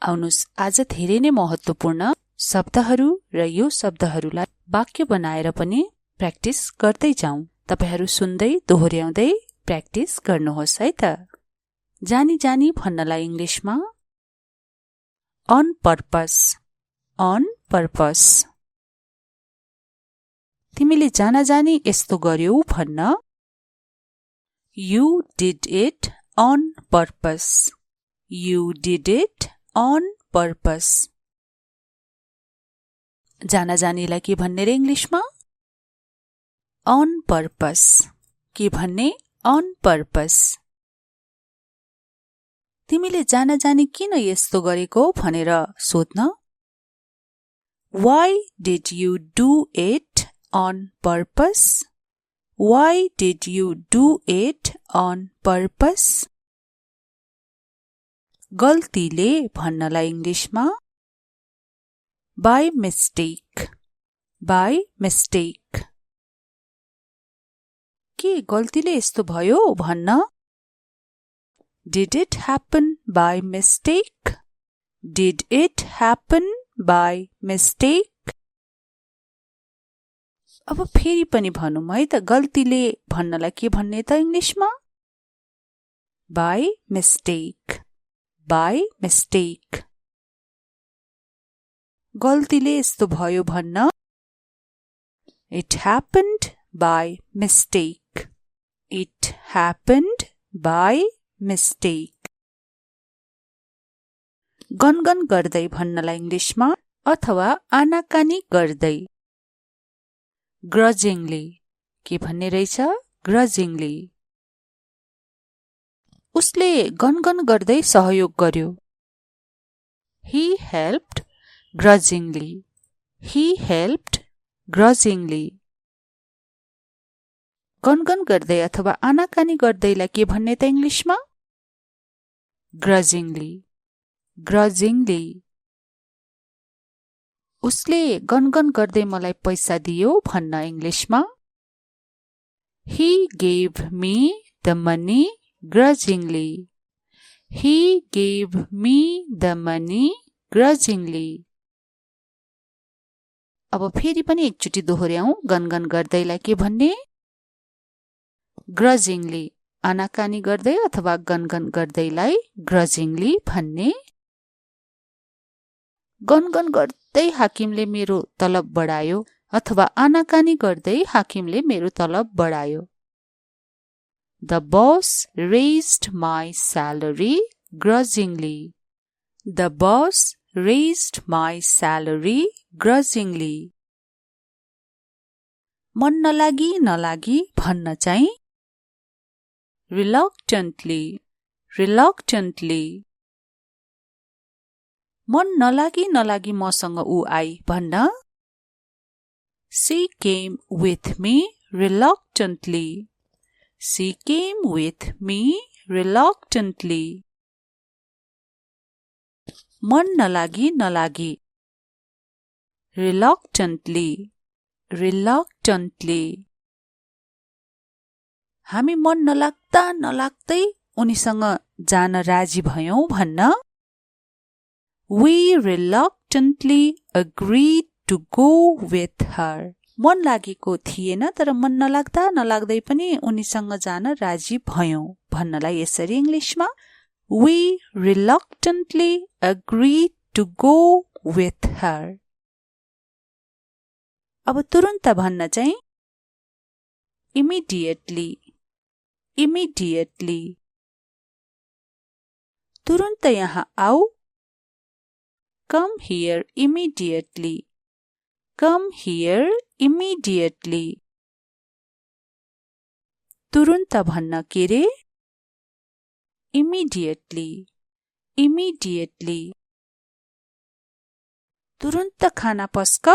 आउनुस् आज धेरै नै महत्त्वपूर्ण शब्दहरू र यो शब्दहरूलाई वाक्य बनाएर पनि प्र्याक्टिस गर्दै जाउँ। तपाईहरू सुन्दै दोहोर्याउँदै प्र्याक्टिस गर्नुहोस् है त। जानी जानी भन्नलाई इंग्लिशमा on purpose, on purpose। तिमीले जान जानी यस्तो गर्यौ भन्न you did it on purpose, you did it on purpose। जाना जानीलाई के भन्ने रे इंग्लिशमा on purpose। के भन्ने on purpose। तिमीले जान जानी किन यस्तो गरेको भनेर सोध्न Why did you do it on purpose? Why did you do it on purpose? गल्तीले भन्नलाई इंग्लिशमा by mistake, by mistake। के गल्तीले यस्तो भयो भन्न Did it happen by mistake? Did it happen by mistake? अब फेरि पनि भनौं है त गल्तीले भन्नलाई के भन्ने त इंग्लिशमा by mistake, by mistake। गल्तीले यस्तो भयो भन्न It happened by mistake, it happened by mistake। गनगन गर्दै भन्नलाई इंग्लिशमा अथवा आनाकानी गर्दै grudgingly। के भन्ने रहेछ grudgingly। उसले गनगन गर्दै सहयोग गर्यो He helped grudgingly, he helped grudgingly। गनगन गर्दै अथवा आनाकानी गर्दैलाई के भन्ने त इंग्लिशमा grudgingly, grudgingly। उसले गनगन गर्दै मलाई पैसा दियो भन्न इंग्लिशमा He gave me the money grudgingly, he gave me the money grudgingly। अब फेरि पनि एकचोटि दोहोर्याउँ गनगन गर्दैलाई के भन्ने grudgingly। आनाकानी गर्दै अथवा गनगन गर्दैलाई grudgingly भन्ने। गनगन गर्दै हाकिमले मेरो तलब बढायो अथवा आनाकानी गर्दै हाकिमले मेरो तलब बढायो The boss raised my salary grudgingly, the boss raised my salary grudgingly। मन नलागी नलागी भन्न चाहिँ reluctantly, reluctantly। मन नलागी नलागी मसँग ऊ आई भन्न She came with me reluctantly, she came with me reluctantly। मन नलागी नलागी reluctantly, reluctantly। हामी मन नलाग्दा नलाग्दै उनीसँग जान राजी भयौं भन्न We reluctantly agreed to go with her। मन लागेको थिएन तर मन नलाग्दा नलाग्दै पनि उनीसँग जान राजी भयौं भन्नलाई यसरी इंग्लिशमा We reluctantly agreed to go with her। अब तुरुन्त भन्न चाहिँ immediately, immediately। तुरुन्त यहाँ आऊ Come here immediately, come here immediately। तुरुन्त भन्न के रे immediately, immediately। तुरुन्त खाना पस्क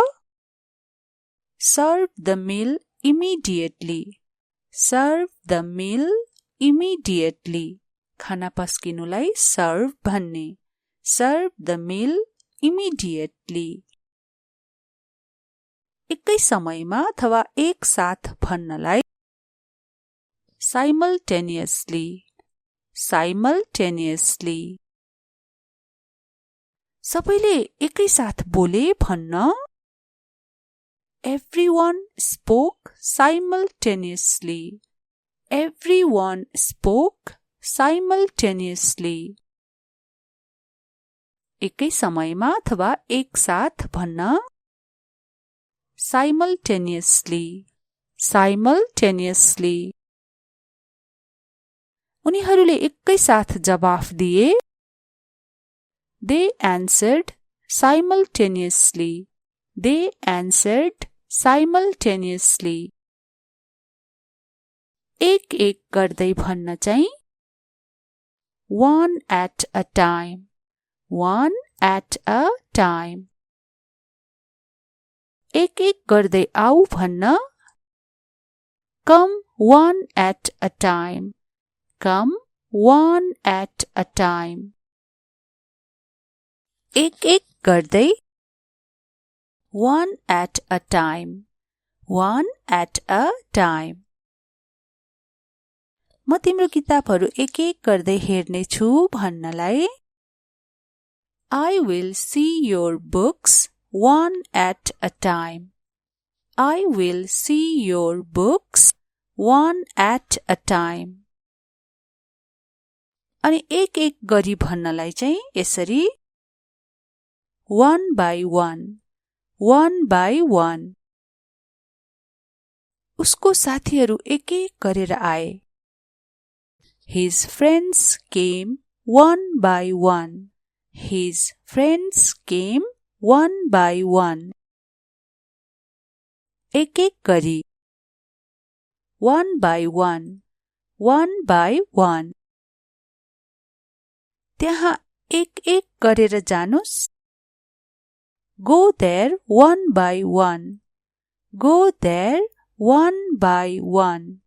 Serve the meal immediately, serve the meal immediately। खाना पस्किनुलाई serve भन्ने serve the meal immediately। एकै समयमा अथवा एक साथ भन्नलाई simultaneously, simultaneously। सबैले एकैसाथ बोले भन्न Everyone spoke simultaneously. Everyone spoke simultaneously. एकै समयमा अथवा एकसाथ भन्न simultaneously. Simultaneously. उनीहरूले एकैसाथ जवाफ दिए They answered simultaneously. They answered simultaneously. एक गर्दै भन्न चाहिँ One at a time. One at a time. एक गर्दै आऊ भन्न Come one at a time. Come one at a time. एक गर्दै One at a time. One at a time. म तिम्रो किताबहरू एक गर्दै हेर्ने छु भन्नलाई I will see your books one at a time. I will see your books one at a time. अनि एक गरी भन्नलाई चाहिँ यसरी One by one. One by one. उसको साथीहरू एक गरेर आए His friends came one by one. His friends came one by one. एक गरी One by one. One by one. त्यहाँ एक गरेर जानुस् Go there one by one. Go there one by one.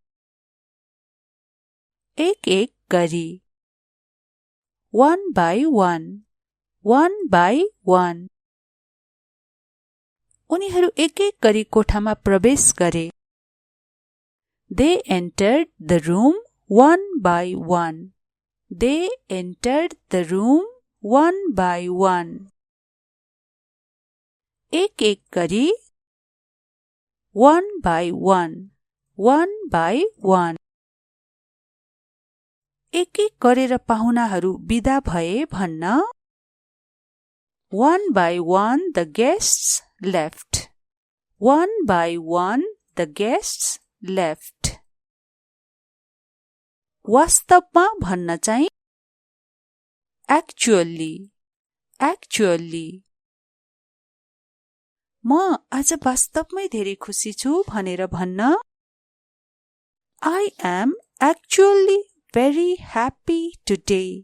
एक गरी One by one. One by one. उनीहरू एक गरी कोठामा प्रवेश गरे They entered the room one by one. They entered the room one by one. एक गरी One by one. One by one. एक गरेर पाहुनाहरू बिदा भए भन्न One by one the guests left. One by one the guests left. वास्तवमा भन्न चाहिँ Actually. Actually. म आज वास्तवमै धेरै खुसी छु भनेर भन्न I am actually very happy today.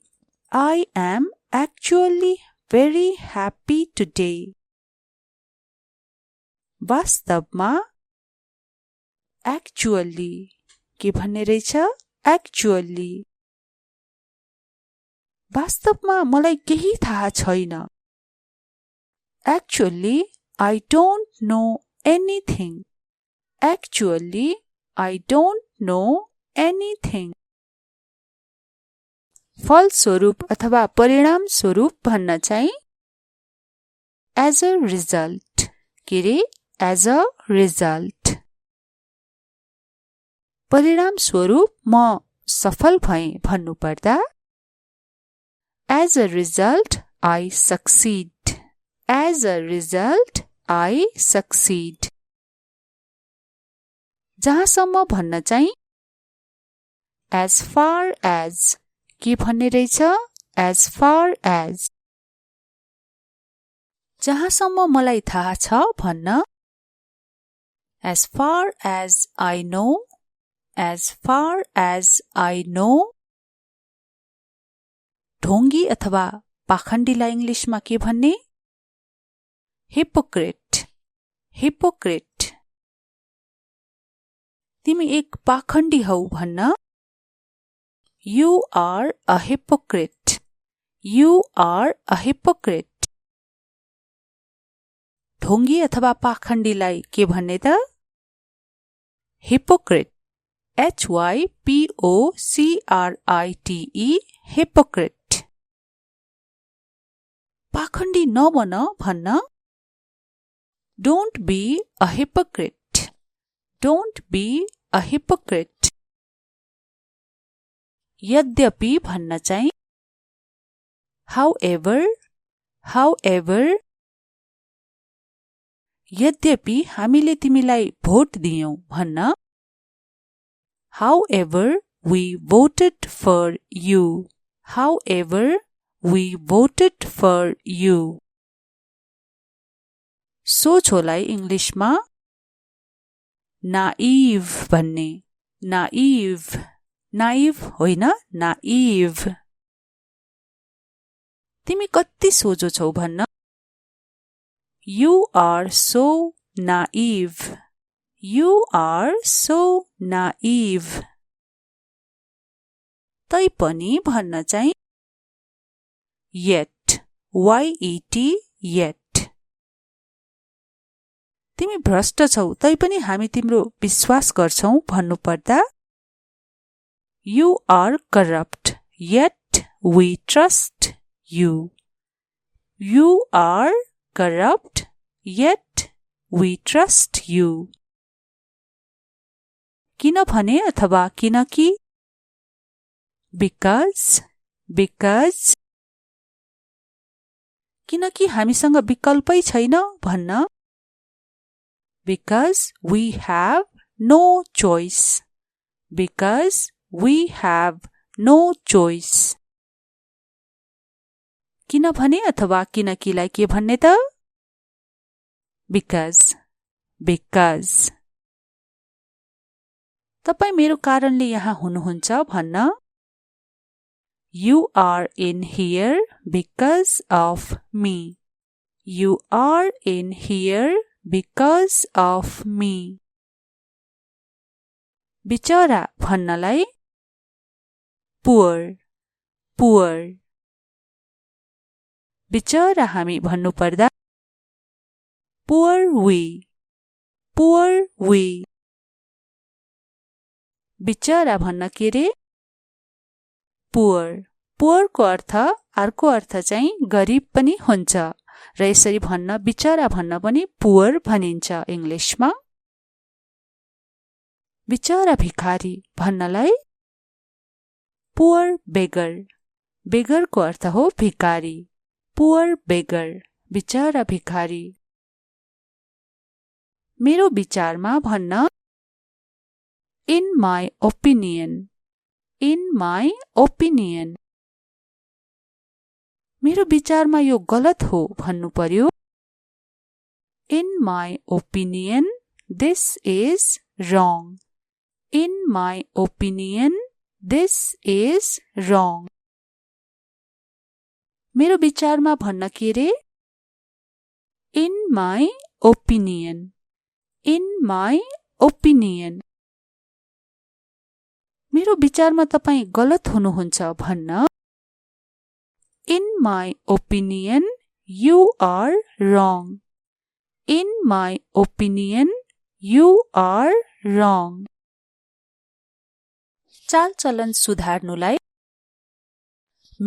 I am actually very happy today. वास्तवमा actually के भन्ने रहेछ actually. वास्तवमा मलाई केही थाहा छैन Actually I don't know anything. Actually, I don't know anything. फलस्वरूप अथवा परिणाम स्वरूप भन्न चाहिँ as a result. के रे as a result. परिणाम स्वरूप म सफल भएँ भन्नु पर्दा as a result I succeed. As a result I succeed. जहाँसम्म भन्न चाहिँ as far as के भन्ने रहेछ as far as. जहाँसम्म मलाई थाहा छ भन्न as far as I know. As far as I know. ढोंगी अथवा पाखण्डीलाई इंग्लिशमा के भन्ने Hypocrite. Hypocrite. तिमी एक पाखण्डी हौ भन्न You are a hypocrite. You are a hypocrite. ढोंगी अथवा पाखण्डीलाई के भन्ने त Hypocrite. Hypocrite. पाखण्डी नबन भन्न। Don't be a hypocrite. Don't be a hypocrite. यद्यपि भन्न चाहिँ however, however. यद्यपि हामीले तिमीलाई भोट दियौं भन्न। However, we voted for you. However, we voted for you. सोझोलाई इंग्लिशमा naive भन्ने। naive, naive होइन naive। तिमी कति सोझो छौ भन्न। You are so naive. You are so naive. तैपनि भन्न चाहिँ yet, y-e-t, yet. तिमी भ्रष्ट छौ तैपनि हामी तिम्रो विश्वास गर्छौं भन्नु पर्दा You are corrupt, yet we trust you. You are corrupt, yet we trust you. किन भने अथवा किनकि because, because. किनकि हामीसँग विकल्पै छैन भन्न because we have no choice. Because we have no choice. किन भने अथवा किनकिलाई के भन्ने त because, because. तपाई मेरो कारणले यहाँ हुनुहुन्छ भन्न You are in here because of me. You are in here because of me. बिचरा भन्नलाई poor, poor. बिचरा हामी भन्नु पर्दा poor we, poor we. बिचरा भन्न के रे poor. poor को अर्थ अर्को अर्थ चाहिँ गरिब पनि हुन्छ र यसरी भन्न बिचरा भन्न पनि poor भनिन्छ इंग्लिशमा। बिचरा भिखारी भन्नलाई poor beggar. beggar को अर्थ हो भिखारी। poor beggar, बिचरा भिखारी। मेरो विचारमा भन्न in my opinion. In my opinion. मेरो विचारमा यो गलत हो भन्नु पर्यो In my opinion, this is wrong. In my opinion, this is wrong. मेरो विचारमा भन्न के रे In my opinion. In my opinion. मेरो विचारमा तपाई गलत हुनुहुन्छ भन्न In my opinion, you are wrong. In my opinion, you are wrong. चालचलन सुधार्नुलाई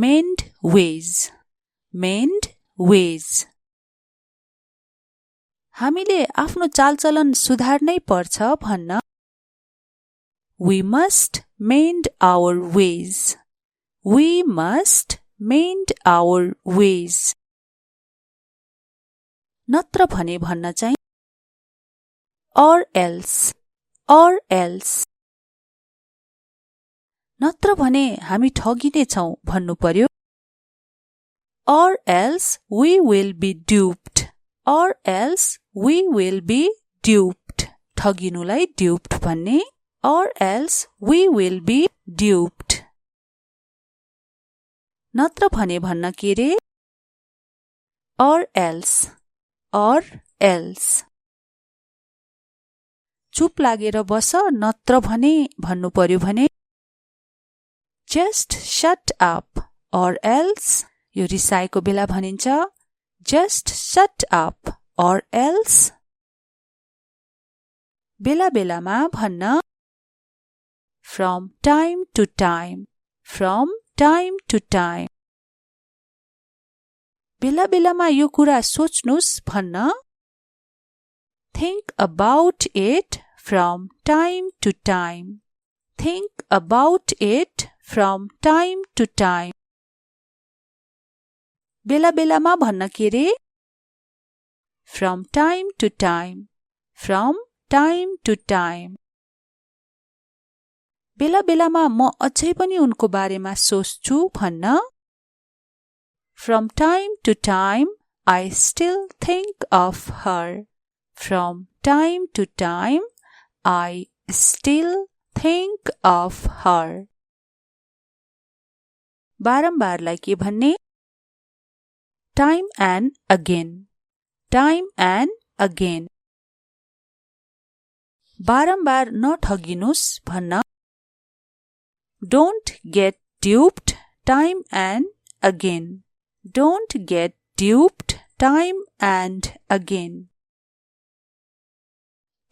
mend ways. Mend ways. हामीले आफ्नो चालचलन सुधार्नै पर्छ भन्न We must mend our ways. We must mend our ways. नत्र भने भन्न चाहिँ or else, or else. नत्र भने हामी ठगिने छौं भन्नु पर्यो or else we will be duped. Or else we will be duped. ठगिनुलाई duped भन्ने or else we will be duped. नत्र भने भन्न के रे or else, or else. चुप लागेर बस नत्र भने भन्नु पर्यो भने just shut up or else. यो रिसाएको बेला भनिन्छ just shut up or else. बेला बेलामा भन्न from time to time. From time to time. बेला बेलामा यो कुरा सोच्नुस् भन्न Think about it from time to time. Think about it from time to time. बेला बेलामा भन्न के रे? From time to time. From time to time. बेला बेलामा म अझै पनि उनको बारेमा सोच्छु भन्न From time to time, I still think of her. From time to time, I still think of her. बारम्बारलाई के भन्ने? Time and again. Time and again. बारम्बार नठगिनुस् भन्न Don't get duped time and again. Don't get duped time and again.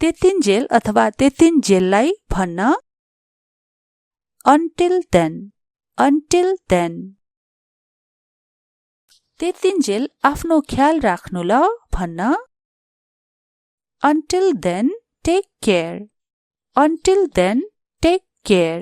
त्यतिन्जेल अथवा त्यतिन्जेललाई भन्न Until then. Until then. त्यतिन्जेल आफ्नो ख्याल राख्नु ल भन्न Until then, take care. Until then, take care.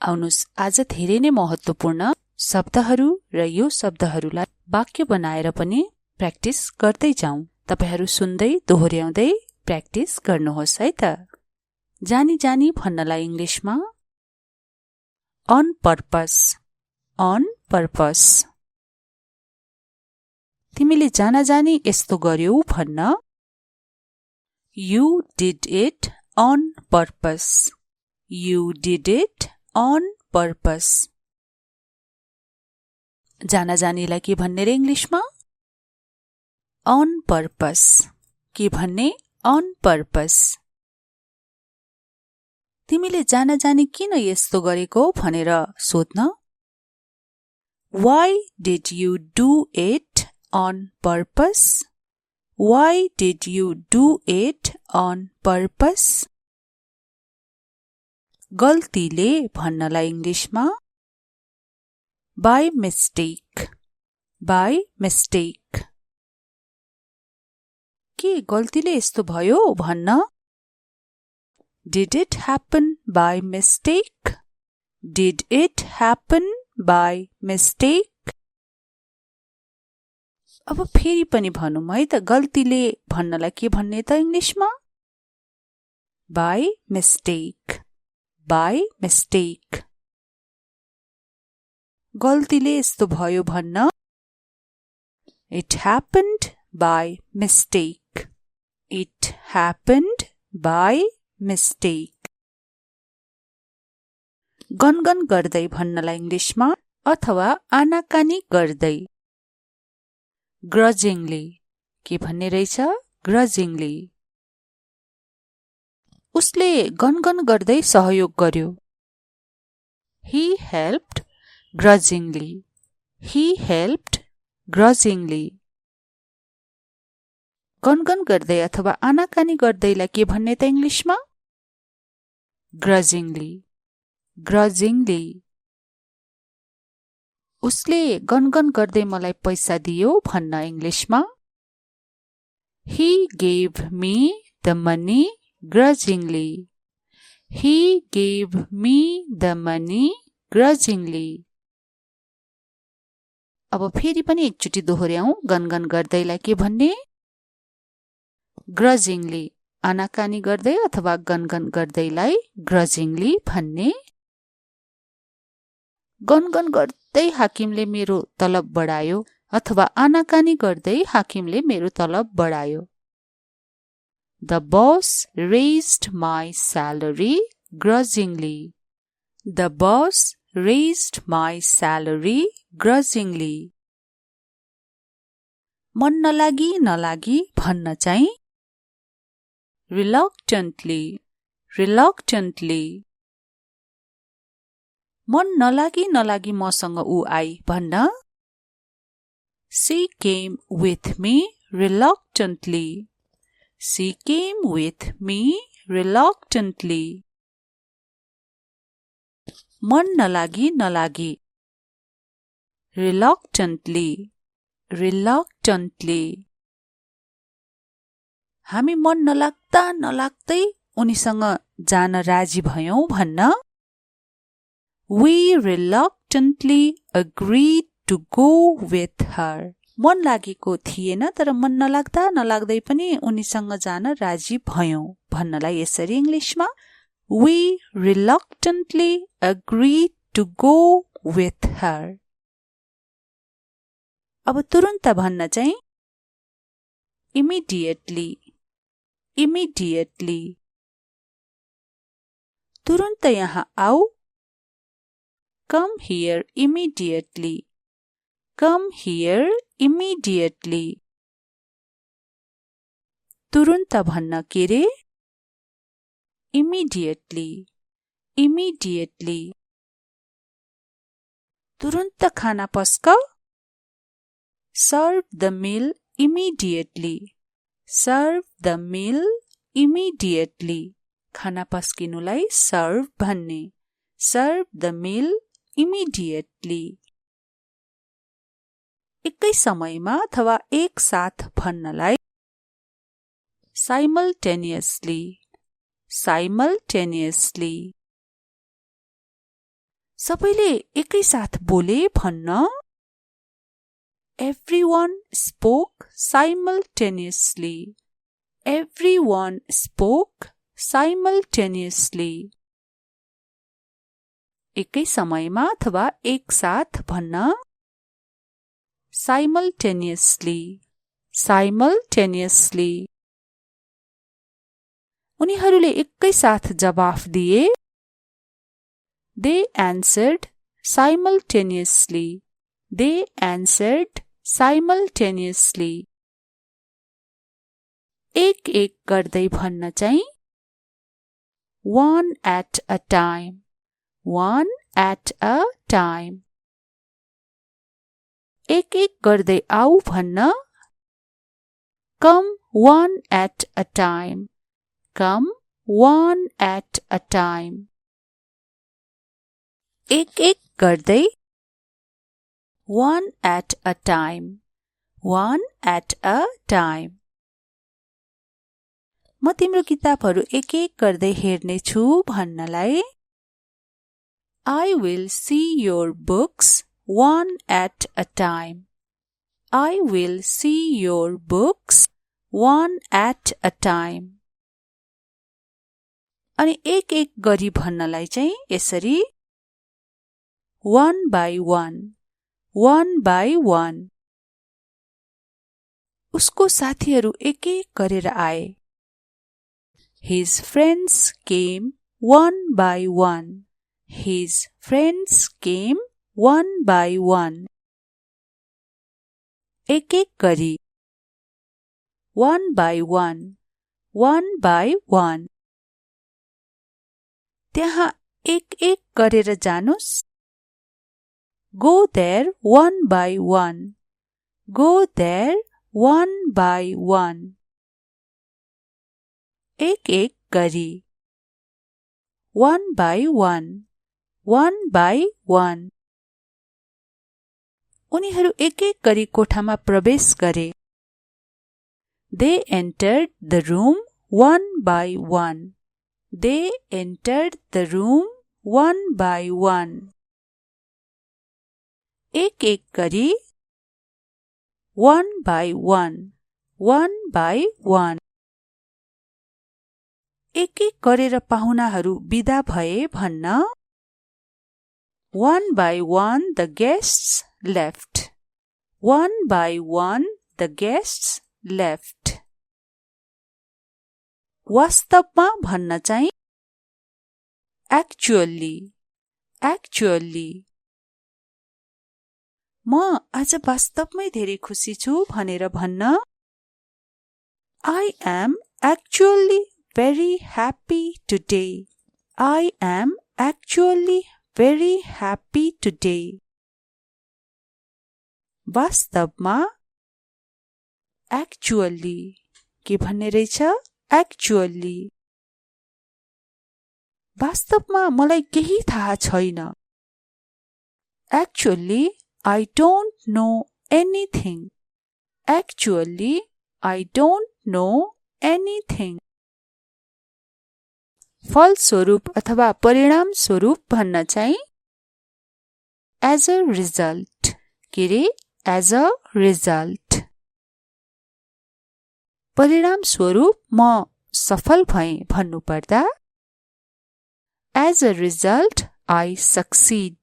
आउनुस् आज धेरै नै महत्त्वपूर्ण शब्दहरू र यो शब्दहरूलाई वाक्य बनाएर पनि प्र्याक्टिस गर्दै जाउँ। तपाईहरू सुन्दै दोहोर्याउँदै प्र्याक्टिस गर्नुहोस् है त। जानी जानी भन्नलाई इंग्लिशमा on purpose. On purpose. तिमीले जाना जानी यस्तो गर्यौ भन्न You did it on purpose. You did it on purpose. जाना जानीलाई के भन्ने रे इंग्लिशमा On purpose. के भन्ने On purpose. तिमीले जाना जानी किन यस्तो गरेको भनेर सोध्न Why did you do it on purpose? Why did you do it on purpose? गल्तीले भन्नलाई इंग्लिशमा By mistake. By mistake. के गल्तीले यस्तो भयो भन्न Did it happen by mistake? Did it happen by mistake? अब फेरि पनि भनौं है त गल्तीले भन्नलाई के भन्ने त इंग्लिशमा By mistake. By mistake. गल्तीले यस्तो भयो भन्न It happened by mistake. It happened by mistake. गनगन गर्दै भन्नलाई इंग्लिशमा अथवा आनाकानी गर्दै Grudgingly. के भन्ने रहेछ Grudgingly. उसले गनगन गर्दै सहयोग गर्यो He helped grudgingly. He helped grudgingly. गनगन गर्दै अथवा आनाकानी गर्दैलाई के भन्ने त इंग्लिशमा Grudgingly. Grudgingly. उसले गनगन गर्दै मलाई पैसा दियो भन्न इंग्लिशमा He gave me the money grudgingly. He gave me the money grudgingly. अब फेरि पनि एकचोटी दोहोर्याउँ गनगन गर्दैलाई के भन्ने Grudgingly. आनाकानी गर्दै अथवा गनगन गर्दैलाई grudgingly भन्ने गनगन गर्दै हाकिमले मेरो तलब बढायो अथवा आनाकानी गर्दै हाकिमले मेरो तलब बढायो The boss raised my salary grudgingly. The boss raised my salary grudgingly. मन नलागी भन्न चाहिँ reluctantly. Reluctantly. मन नलागी मसँग ऊ आई भन्न She came with me reluctantly. She came with me reluctantly. मन नलागी reluctantly, reluctantly. हामी मन नलाग्दै उनीसँग जान राजी भयौं भन्न We reluctantly agreed to go with her. मन लागेको थिएन तर मन नलाग्दै पनि उनीसँग जान राजी भयौं भन्नलाई यसरी इङ्ग्लिशमा We reluctantly agreed to go with her. अब तुरुन्त भन्न चाहिँ immediately, immediately. तुरुन्त यहाँ आऊ Come here immediately. Come here immediately. तुरुन्त भन्न के रे Immediately, immediately. तुरुन्त खाना पस्क Serve the meal immediately. Serve the meal immediately. खाना पस्किनुलाई serve भन्ने Serve the meal immediately. एकै समयमा अथवा एक साथ भन्नलाई simultaneously, simultaneously. सबैले एकै साथ बोले भन्न Everyone spoke simultaneously. Everyone spoke simultaneously. एकै समयमा अथवा एक साथ भन्न simultaneously, simultaneously. उनीहरूले एकै साथ जवाफ दिए They answered simultaneously. They answered simultaneously. एक गर्दै भन्न चाहिँ One at a time. One at a time. एक गर्दै आऊ भन्न Come one at a time. Come one at a time. एक गर्दै One at a time. One at a time. म तिम्रो किताबहरू एक गर्दै हेर्ने छु भन्नलाई I will see your books one at a time. I will see your books one at a time. अनि एक गरी भन्नलाई चाहिँ यसरी One by one. One by one. उसको साथीहरू एक गरेर आए His friends came one by one. His friends came one by one. एक गरी One by one. One by one. त्यहाँ एक गरेर जानुस् Go there one by one. Go there one by one. एक गरी One by one. One by one. उनीहरू एक गरी कोठामा प्रवेश गरे They entered the room one by one. They entered the room one by one. एक गरी One by one. One by one. एक गरेर पाहुनाहरू बिदा भए भन्न One by one the guests left. One by one the guests left. वास्तवमा भन्न चाहिँ Actually. Actually. म आज वास्तवमै धेरै खुसी छु भनेर भन्न I am actually very happy today. I am actually very happy today. वास्तवमा actually के भन्ने रहेछ actually. वास्तवमा मलाई केही थाहा छैन Actually I don't know anything. Actually, I don't know anything. फलस्वरूप अथवा परिणाम स्वरूप भन्न चाहिँ as a result. के रे? As a result. परिणाम स्वरूप म सफल भएँ भन्नु पर्दा as a result, I succeed.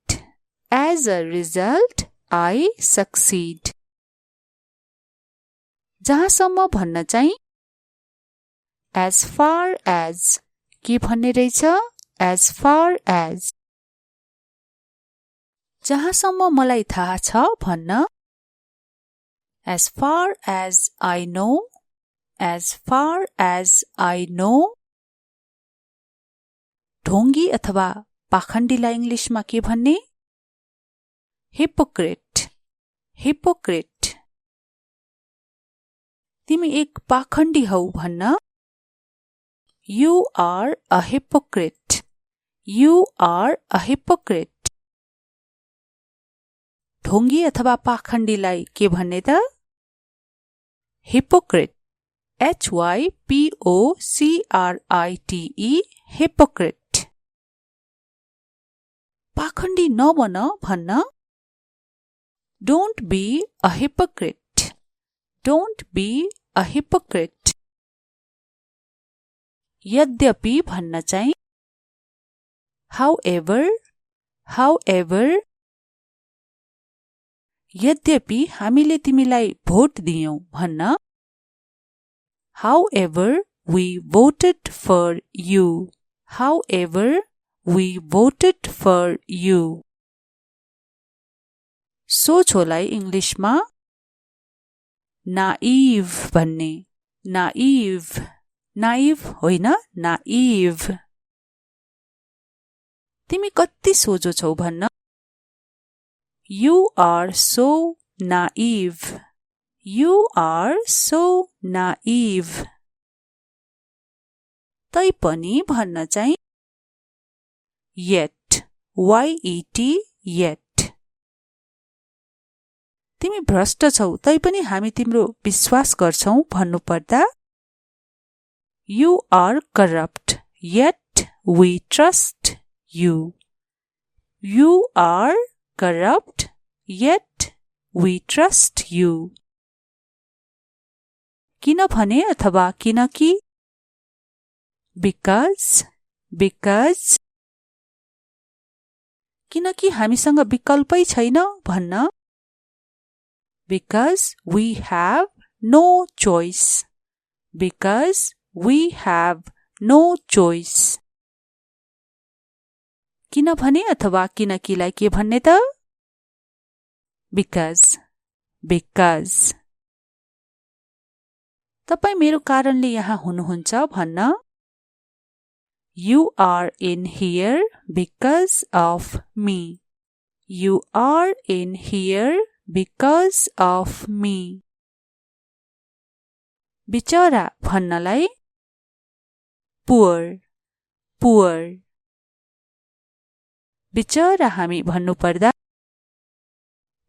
As a result, I succeed. जहाँसम्म भन्न चाहिँ as far as. के भन्ने रहेछ? as far as. जहाँसम्म मलाई थाहा छ भन्न as far as I know. As far as I know. ढोंगी अथवा पाखण्डीलाई इंग्लिशमा के भन्ने? hypocrite. hypocrite. तिमी एक पाखण्डी हौ भन्न you are a hypocrite. You are a hypocrite. ढोंगी अथवा पाखण्डीलाई के भन्ने त? hypocrite. hypocrite. hypocrite. पाखण्डी नबन भन्न don't be a hypocrite. Don't be a hypocrite. यद्यपि भन्न चाहिँ however. However. यद्यपि हामीले तिमीलाई भोट दियौं भन्न however we voted for you. However we voted for you. सोझोलाई इंग्लिशमा naive भन्ने. naive. naive होइन, naive. तिमी कति सोझो छौ भन्न you are so naive. You are so naive. तैपनि भन्न चाहिँ yet. Y-E-T. yet. तिमी भ्रष्ट छौ तैपनि हामी तिम्रो विश्वास गर्छौ भन्नु पर्दा you are corrupt. Yet we trust you. You are corrupt. Yet we trust you. किन भने अथवा किनकि because. because. किनकि हामीसँग विकल्पै छैन भन्न because we have no choice. Because we have no choice. किन भने अथवा किनकिलाई के भन्ने त? because. because. तपाई मेरो कारणले यहाँ हुनुहुन्छ भन्न you are in here because of me. You are in here because of me. बिचरा भन्नलाई poor. poor. बिचरा हामी भन्नु पर्दा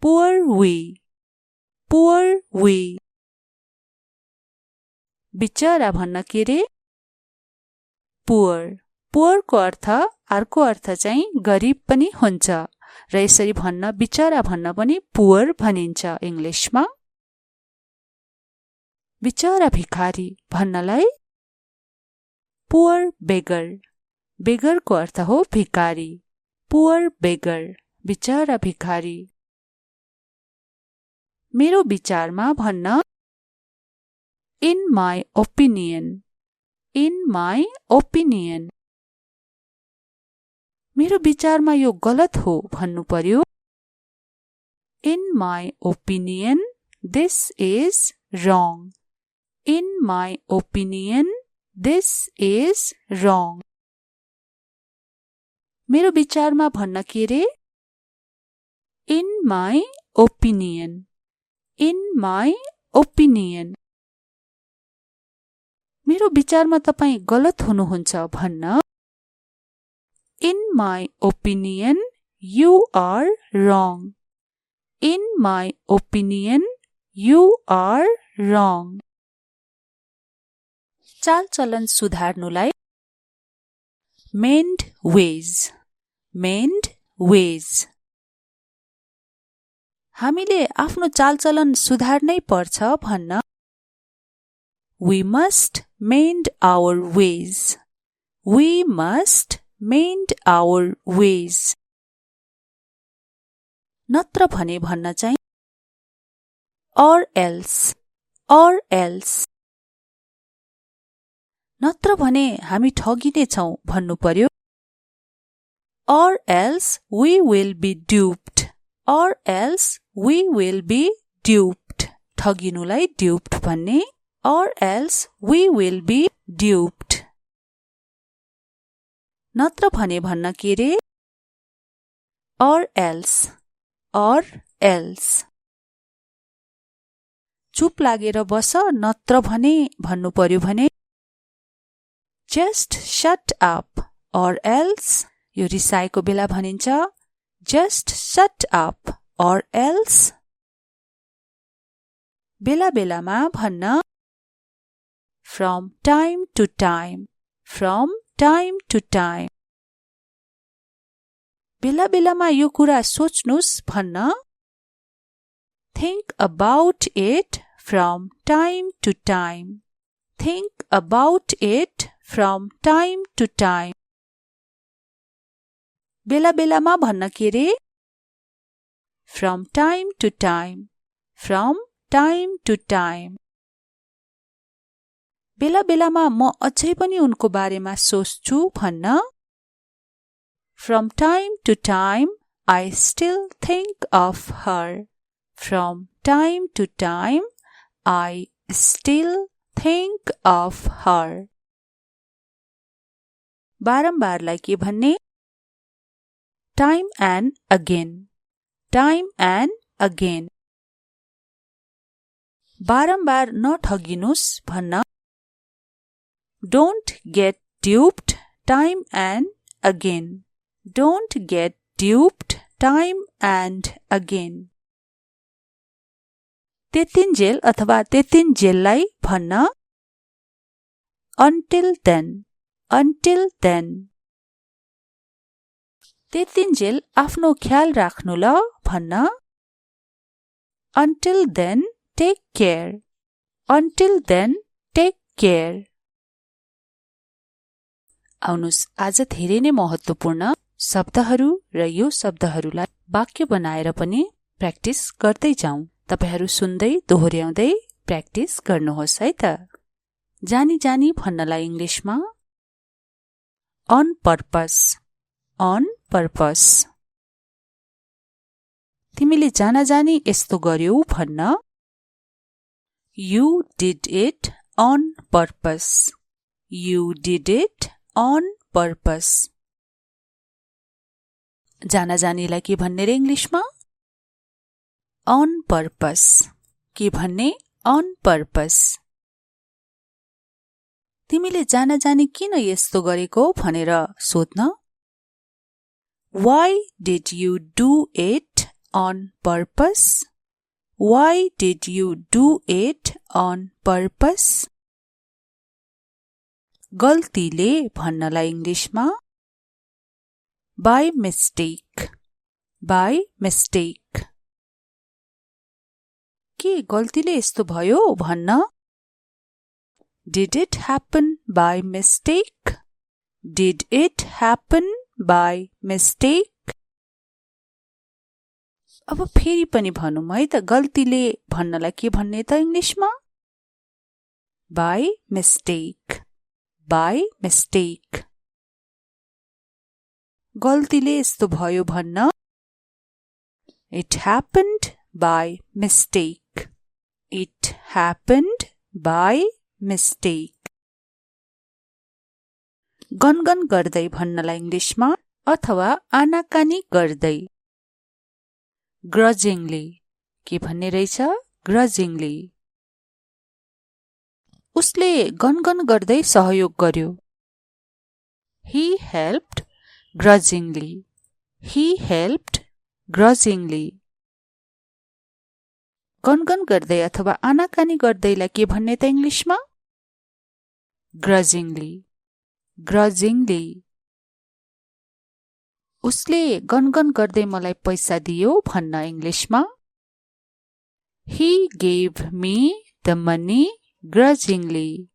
poor we. poor we. बिचरा भन्न के रे? poor. poor को अर्थ अर्को अर्थ चाहिँ गरिब पनि हुन्छ र यसरी भन्न बिचरा भन्न पनि poor भनिन्छ इंग्लिशमा। बिचरा भिखारी भन्नलाई poor beggar. beggar को अर्थ हो भिखारी। poor beggar. बिचरा भिखारी। मेरो विचारमा भन्न in my opinion. in my opinion. मेरो विचारमा यो गलत हो भन्नु पर्यो in my opinion this is wrong. in my opinion this is wrong. मेरो विचारमा भन्न के रे? in my opinion. in my opinion. मेरो विचारमा तपाई गलत हुनुहुन्छ भन्न in my opinion you are wrong. In my opinion, you are wrong. चालचलन सुधार्नुलाई mend ways. Mend ways. हामीले आफ्नो चालचलन सुधार्नै पर्छ भन्न We must mend our ways. We must mend our ways. नत्र भने भन्न चाहिँ or else. Or else. नत्र भने हामी ठगिने छौं भन्नु पर्यो Or else we will be duped. Or else we will be duped. ठगिनुलाई duped भन्ने Or else we will be duped. नत्र भने भन्न के रे Or else. Or else. चुप लागेर बस नत्र भने भन्नु पर्यो भने Just shut up. Or else. यो रिसाएको बेला भनिन्छ Just shut up. Or else. बेला बेलामा भन्न From time to time. From time to time. बेला बेलामा यो कुरा सोच्नुस् भन्न Think about it from time to time. Think about it from time to time. बेला बेलामा भन्न के रे From time to time. From time to time. बेला बेलामा म अझै पनि उनको बारेमा सोच्छु भन्न From time to time, I still think of her. From time to time, I still think of her. बारम्बारलाई के भन्ने Time and again. Time and again. बारम्बार नठगिनुस् भन्न Don't get duped time and again. Don't get duped time and again. त्यतिन्जेल अथवा त्यतिन्जेललाई भन्न Until then. Until then. त्यतिन्जेल आफ्नो ख्याल राख्नु ल भन्न Until then, take care. Until then, take care. आउनुस् आज धेरै नै महत्त्वपूर्ण शब्दहरू र यो शब्दहरूलाई वाक्य बनाएर पनि प्र्याक्टिस गर्दै जाउँ तपाईहरू सुन्दै दोहोर्याउँदै प्र्याक्टिस गर्नुहोस् है त जानी जानी भन्नलाई इंग्लिशमा on purpose. On purpose. तिमीले जाना जानी यस्तो गर्यौ भन्न You did it on purpose. You did it on purpose. जाना जानीलाई के भन्ने रे इंग्लिशमा On purpose. के भन्ने On purpose. तिमीले जाना जानी किन यस्तो गरेको भनेर सोध्न Why did you do it on purpose? Why did you do it on purpose? गल्तीले भन्नलाई इंग्लिशमा By mistake. By mistake. के गल्तीले यस्तो भयो भन्न Did it happen by mistake? Did it happen by mistake? अब फेरि पनि भनौं है त गल्तीले भन्नलाई के भन्ने त इंग्लिशमा By mistake. By mistake. गल्तीले यस्तो भयो भन्न It happened by mistake. It happened by mistake. गनगन गर्दै भन्नलाई इंग्लिशमा अथवा आनाकानी गर्दै grudgingly. के भन्ने रहेछ grudgingly. उसले गनगन गर्दै सहयोग गर्यो He helped grudgingly. He helped grudgingly. गनगन गर्दै अथवा आनाकानी गर्दैलाई के भन्ने त इङ्ग्लिसमा? grudgingly. grudgingly. उसले गनगन गर्दै मलाई पैसा दियो भन्न इङ्ग्लिसमा? He gave me the money grudgingly.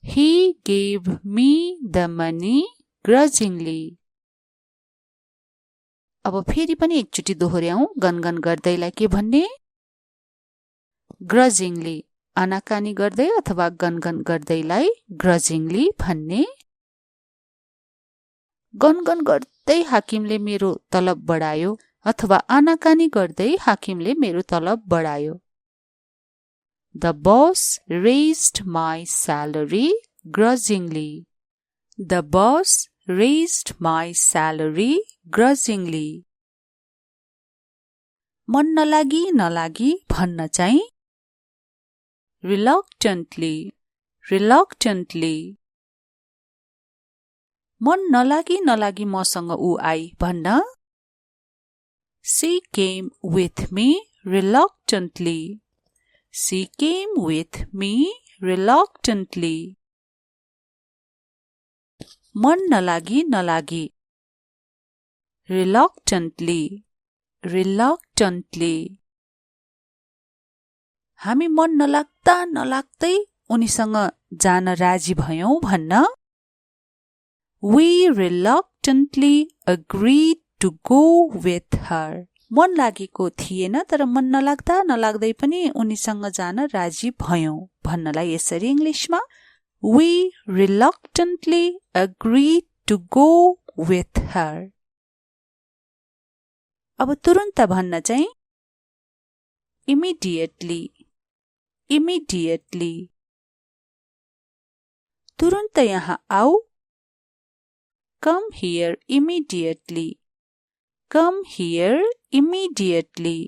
He gave me the money grudgingly. अब फेरि पनि एकचोटि दोहोर्याउँ गनगन गर्दैलाई के भन्ने? grudgingly. आनाकानी गर्दै अथवा गनगन गर्दैलाई grudgingly भन्ने। गनगन गर्दै हाकिमले मेरो तलब बढायो अथवा आनाकानी गर्दै हाकिमले मेरो तलब बढायो। The boss raised my salary grudgingly. The boss raised my salary grudgingly. मन नलागी नलागी भन्न चाहिँ reluctantly. reluctantly. मन नलागी नलागी मसँग ऊ आई भन्न She came with me reluctantly. She came with me reluctantly. मन नलागी नलागी reluctantly. reluctantly. हामी मन नलाग्दा नलाग्दै उनीसँग जान राजी भयौं भन्न We reluctantly agreed to go with her. मन लागेको थिएन तर मन नलाग्दा नलाग्दै पनि उनीसँग जान राजी भयौं भन्नलाई यसरी इङ्ग्लिसमा We reluctantly agreed to go with her. अब तुरुन्त भन्न चाहिँ immediately. immediately. तुरुन्त यहाँ आऊ Come here immediately. Come here immediately.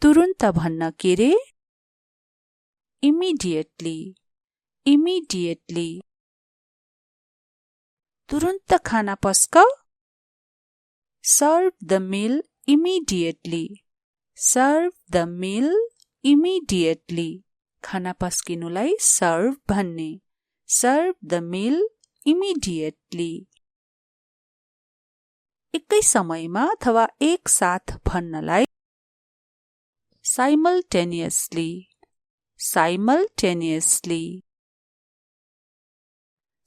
तुरुन्त भन्न के रे? Immediately. Immediately. तुरुन्त खाना पस्क Serve the meal immediately. Serve the meal immediately. खाना पस्किनुलाई serve भन्ने Serve the meal immediately. एकै समयमा अथवा एक साथ भन्नलाई simultaneously. simultaneously.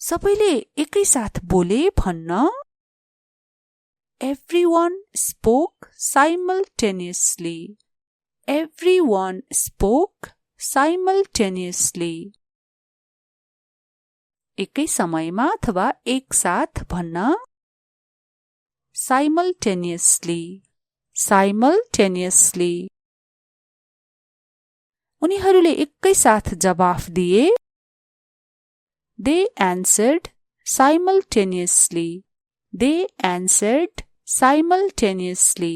सबैले एकै साथ बोले भन्न Everyone spoke simultaneously. Everyone spoke simultaneously. एकै समयमा अथवा एक साथ भन्न simultaneously. simultaneously. उनीहरूले एकै साथ जवाफ दिए They answered simultaneously. They answered simultaneously.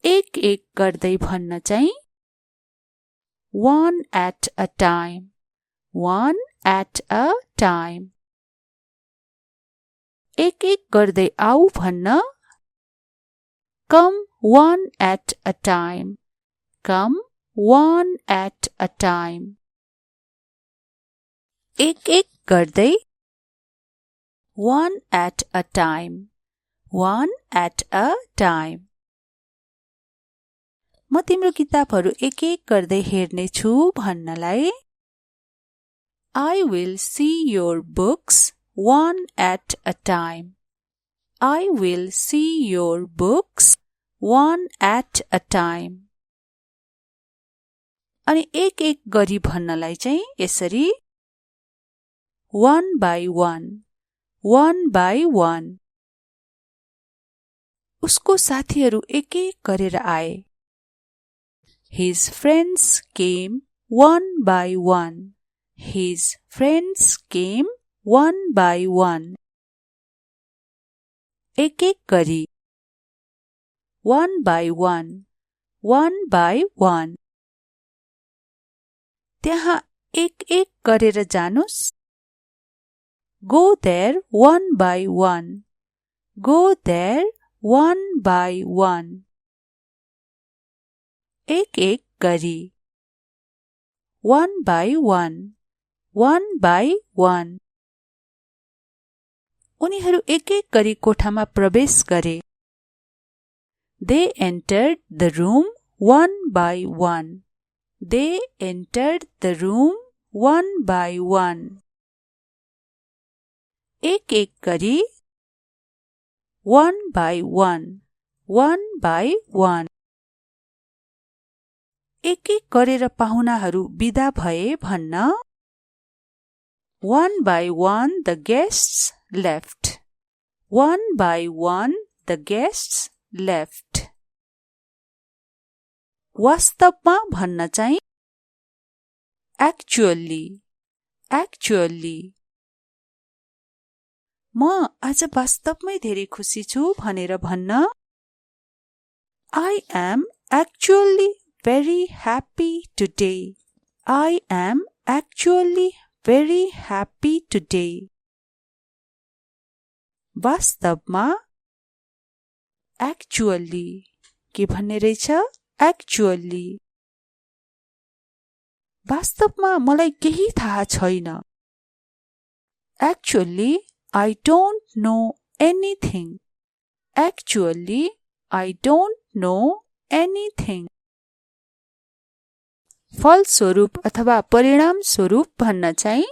एक एक गर्दै भन्न चाहिँ One at a time. One at a time. एक एक गर्दै आऊ भन्न Come one at a time. Come one at a time. एक एक गर्दै One at a time. One at a time. म तिम्रो किताबहरू एक एक गर्दै हेर्ने छु भन्नलाई I will see your books one at a time. I will see your books one at a time. अनि एक एक गरी भन्नलाई चाहिँ यसरी one by one. One by one. उसको साथीहरू एक एक गरेर आए His friends came one by one. His friends came one by one. एक एक गरी one by one. One by one. त्यहाँ एक एक गरेर जानुस् Go there one by one. Go there one by one. एक एक गरी one by one उनीहरू एक एक गरी कोठामा प्रवेश गरे They entered the room one by one. They entered the room one by one. एक एक गरी one by one. एक एक गरेर पाहुनाहरू बिदा भए भन्न One by one the guests left. One by one the guests left. वास्तवमा भन्न चाहिँ actually. म आज वास्तवमै धेरै खुसी छु भनेर भन्न I am actually very happy today. I am actually very happy today. वास्तवमा actually के भन्ने रहेछ actually वास्तवमा मलाई केही थाहा छैन Actually I don't know anything. Actually I don't know anything. फलस्वरूप अथवा परिणाम स्वरूप भन्न चाहिँ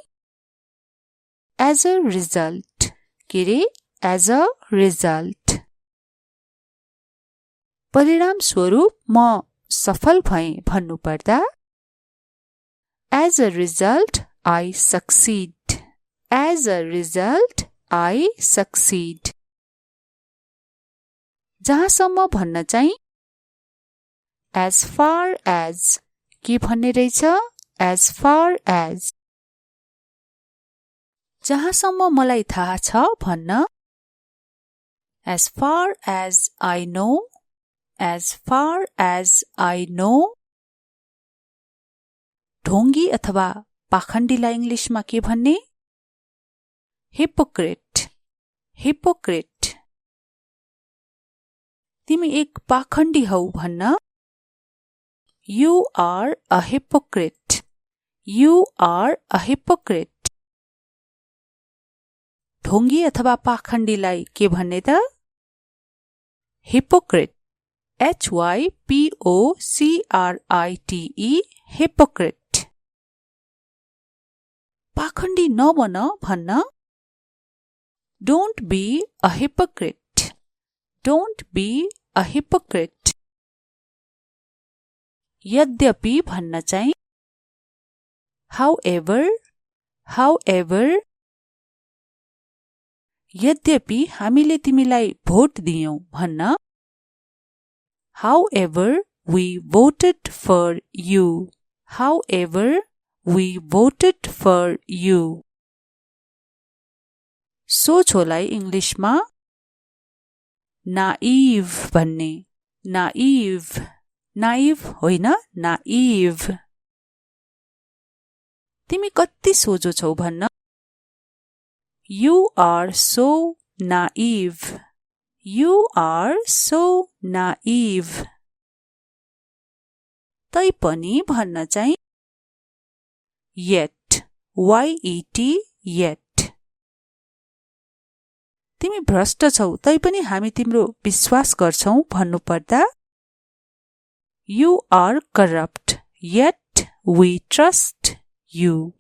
as a result के रे as a result परिणाम स्वरूप म सफल भएँ भन्नुपर्दा as a result I succeed. As a result I succeed. जहाँसम्म भन्न चाहिँ as far as के भन्ने रहेछ as far as जहाँसम्म मलाई थाहा छ भन्न as far as I know. As far as I know. ढोंगी अथवा पाखण्डीलाई इंग्लिशमा के भन्ने hypocrite. तिमी एक पाखण्डी हौ भन्न You are a hypocrite. You are a hypocrite. ढोंगी अथवा पाखण्डीलाई के भन्ने त hypocrite. Hypocrite. Hypocrite. पाखण्डी नबन भन्न Don't be a hypocrite. Don't be a hypocrite. यद्यपि भन्न चाहिँ However. यद्यपि हामीले तिमीलाई भोट दियौं भन्न However we voted for you. However we voted for you. सोच होला इंग्लिशमा naive भन्ने naive होइन naive तिमी कति सोझो छौ भन्न You are so naive. You are so naive. तैपनि भन्न चाहिँ yet. Yet. तिमी भ्रष्ट छौ तैपनि हामी तिम्रो विश्वास गर्छौं भन्नुपर्दा You are corrupt, yet we trust you.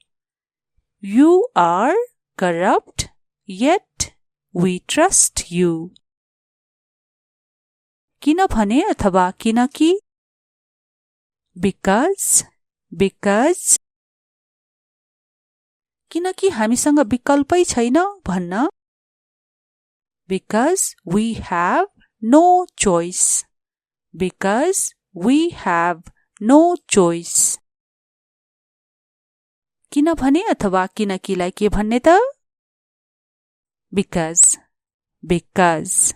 You are corrupt, yet we trust you. किनभने अथवा किनकि Because. किनकि हामीसँग विकल्पै छैन भन्न Because we have no choice. Because we have no choice. किनभने अथवा किनकिलाई के भन्ने त Because.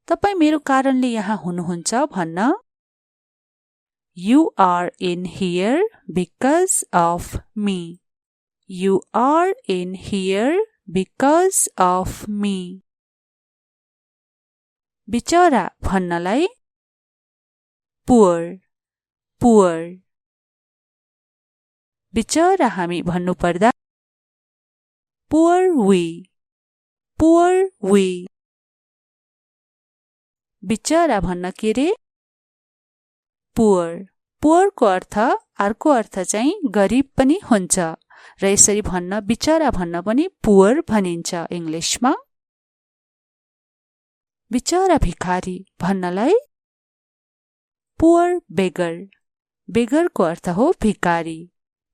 तपाई मेरो कारणले यहाँ हुनुहुन्छ भन्न You are in here because of me. You are in here because of me. बिचरा भन्नलाई पुअर पुअर। बिचरा हामी भन्नुपर्दा पुअर वी पुअर वी। बिचरा भन्न के रे पुअर। पुअरको अर्थ अर्को अर्थ चाहिँ गरिब पनि हुन्छ र यसरी भन्न बिचरा भन्न पनि पुअर भनिन्छ इंग्लिशमा। बिचरा भिखारी भन्नलाई पुअर बेगर। बेगरको अर्थ हो भिखारी।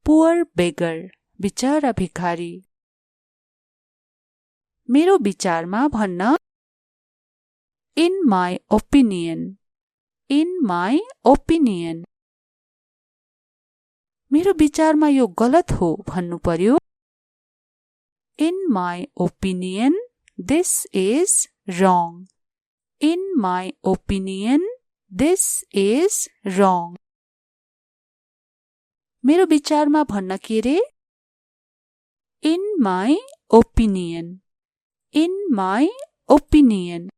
पुअर बेगर बिचरा भिखारी। मेरो विचारमा भन्न in my opinion in my opinion. मेरो विचारमा यो गलत हो भन्नु पर्यो in my opinion this is wrong. In my opinion this is wrong. मेरो विचारमा भन्न के रे in my opinion in my opinion.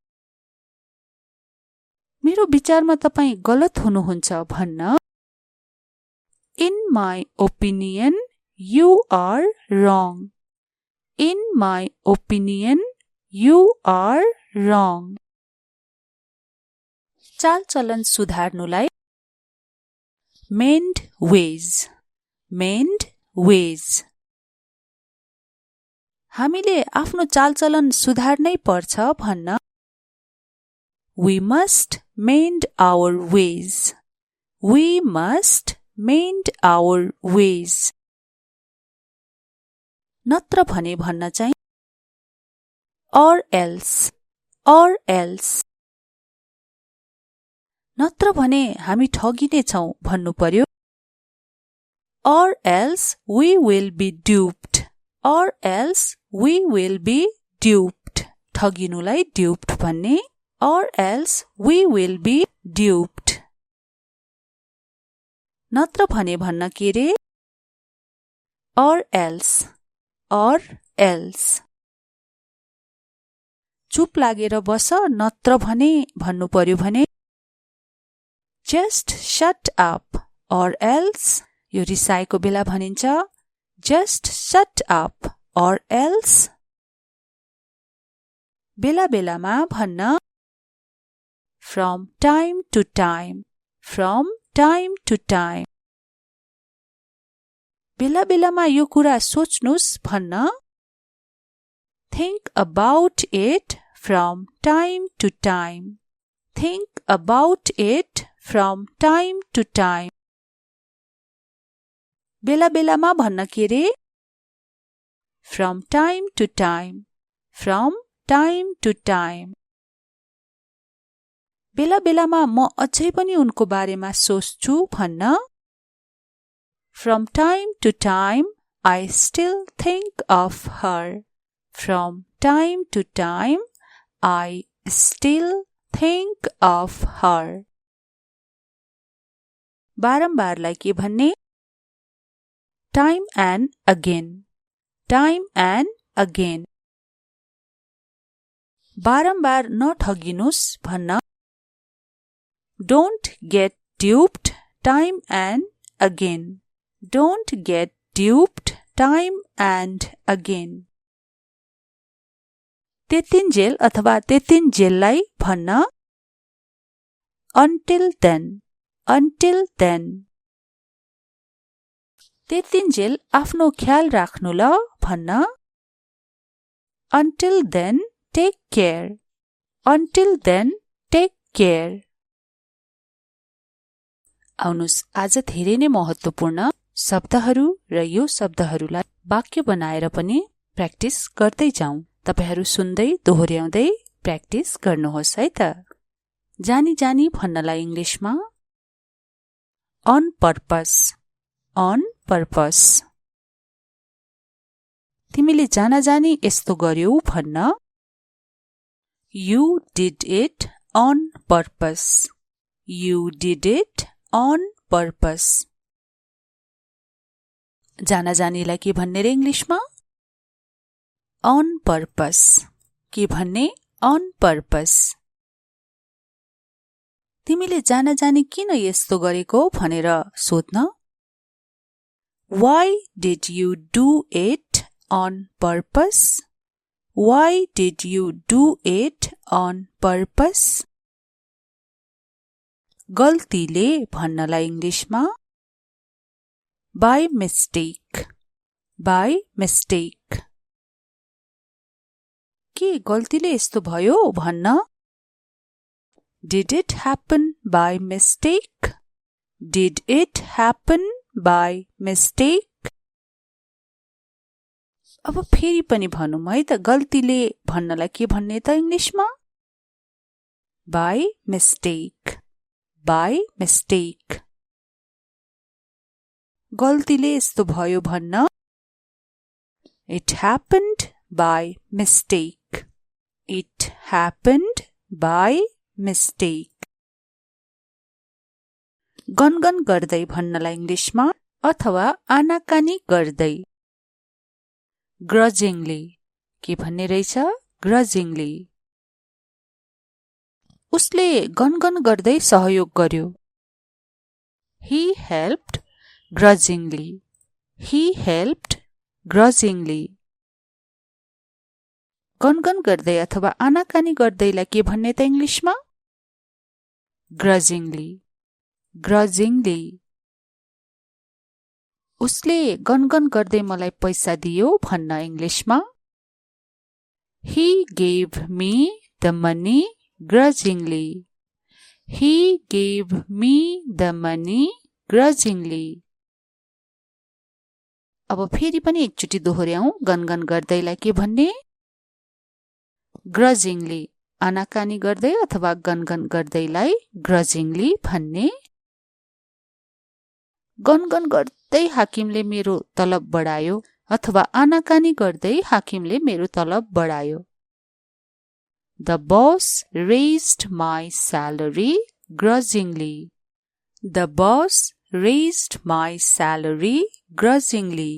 मेरो विचारमा तपाई गलत हुनुहुन्छ भन्न in my opinion you are wrong. In my opinion you are wrong. चालचलन सुधार्नुलाई मेन्ड वेज मेन्ड वेज। हामीले आफ्नो चालचलन सुधार्नै पर्छ भन्न We must mend our ways. We must mend our ways. नत्र भने भन्न चाहिँ or else or else। नत्र भने हामी ठगिने छौं भन्नु पर्यो or else we will be duped or else we will be duped। ठगिनुलाई duped भन्ने or else we will be duped। नत्र भने भन्न के रे or else or else। चुप लागेर बस नत्र भने भन्नु पर्यो भने just shut up or else। यो रिसाएको बेला भनिन्छ just shut up or else। बेला बेलामा भन्न from time to time from time to time। बेला बेलामा यो कुरा सोच्नुस् भन्न think about it from time to time think about it from time to time। बेला बेलामा भन्न के रे from time to time from time to time। बेला बेलामा म अझै पनि उनको बारेमा सोच्छु भन्न From time to time I still think of her। From time to time I still think of her। बारम्बारलाई के भन्ने time and again time and again। बारम्बार नठगिनुस् भन्न Don't get duped time and again don't get duped time and again। त्यतिन्जेल अथवा त्यतिन्जेललाई भन्न until then until then। त्यतिन्जेल आफ्नो ख्याल राख्नु ल भन्न until then take care until then take care। आउनुस् आज धेरै नै महत्त्वपूर्ण शब्दहरू र यो शब्दहरूलाई वाक्य बनाएर पनि प्र्याक्टिस गर्दै जाउँ। तपाईहरू सुन्दै दोहोर्याउँदै प्र्याक्टिस गर्नुहोस् है त। जानी जानी भन्नलाई इंग्लिशमा on purpose on purpose। तिमीले जाना जानी यस्तो गर्यौ भन्न You did it on purpose You did it on purpose। जाना जानीलाई के भन्ने रे इंग्लिशमा on purpose। के भन्ने on purpose। तिमीले जान जानी किन यस्तो गरेको भनेर सोध्न। Why did you do it on purpose? Why did you do it on purpose? गल्तीले भन्नलाई इङ्ग्लिसमा by mistake. By mistake. के गल्तीले यस्तो भयो भन्न। Did it happen by mistake? Did it happen by mistake? अब फेरि पनि भनौँ है त, गल्तीले भन्नलाई के भन्ने त इङ्ग्लिसमा? By mistake. By mistake. गल्तीले यस्तो भयो भन्न। It happened by mistake. It happened by mistake. गनगन गर्दै भन्नलाई इङ्ग्लिसमा अथवा आनाकानी गर्दै grudgingly. के भन्ने रहेछ? grudgingly. उसले गनगन गर्दै सहयोग गर्यो। He helped grudgingly. He helped grudgingly. गनगन गर्दै अथवा आनाकानी गर्दैलाई के भन्ने त इङ्ग्लिसमा? grudgingly. grudgingly. उसले गनगन गर्दै मलाई पैसा दियो भन्न इङ्ग्लिसमा? He gave me the money grudgingly. He gave me the money grudgingly. अब फेरि पनि एकचोटि दोहोर्याउँ, गनगन गर्दैलाई के भन्ने? grudgingly. आनाकानी गर्दै अथवा गनगन गर्दैलाई grudgingly भन्ने। गनगन गर्दै हाकिमले मेरो तलब बढायो अथवा आनाकानी गर्दै हाकिमले मेरो तलब बढायो। The boss raised my salary grudgingly. The boss raised my salary grudgingly.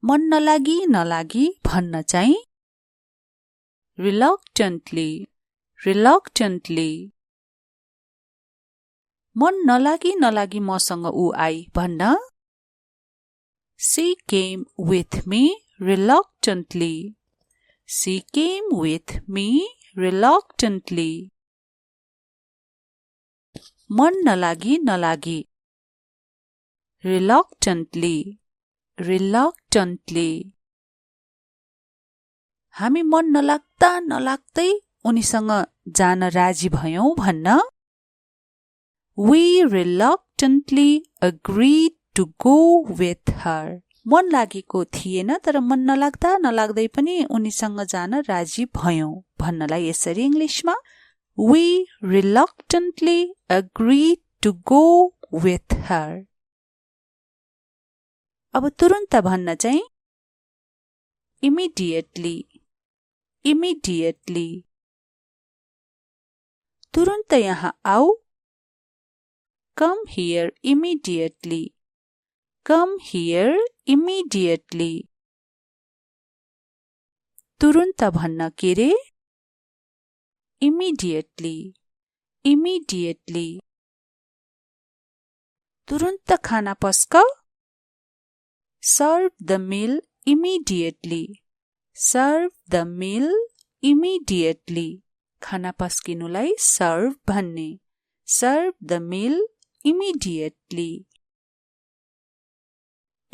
मन नलागी भन्न चाहिँ reluctantly. Reluctantly. मन नलागी मसँग ऊ आई भन्न She came with me reluctantly. She came with me reluctantly. मन नलागी reluctantly. Reluctantly. हामी मन नलाग्दै उनीसँग जान राजी भयौं भन्न We reluctantly agreed to go with her. मन लागेको थिएन तर मन नलाग्दै पनि उनीसँग जान राजी भयौं भन्नलाई यसरी इङ्ग्लिसमा We reluctantly agreed to go with her. अब तुरुन्त भन्न चाहिँ immediately. Immediately. तुरुन्त यहाँ आऊ Come here immediately. Come here immediately. तुरुन्त भन्न के रे? Immediately. Immediately. तुरुन्त खाना पस्क Serve the meal immediately. Serve the meal immediately. खाना पस्किनुलाई serve भन्ने Serve the meal immediately.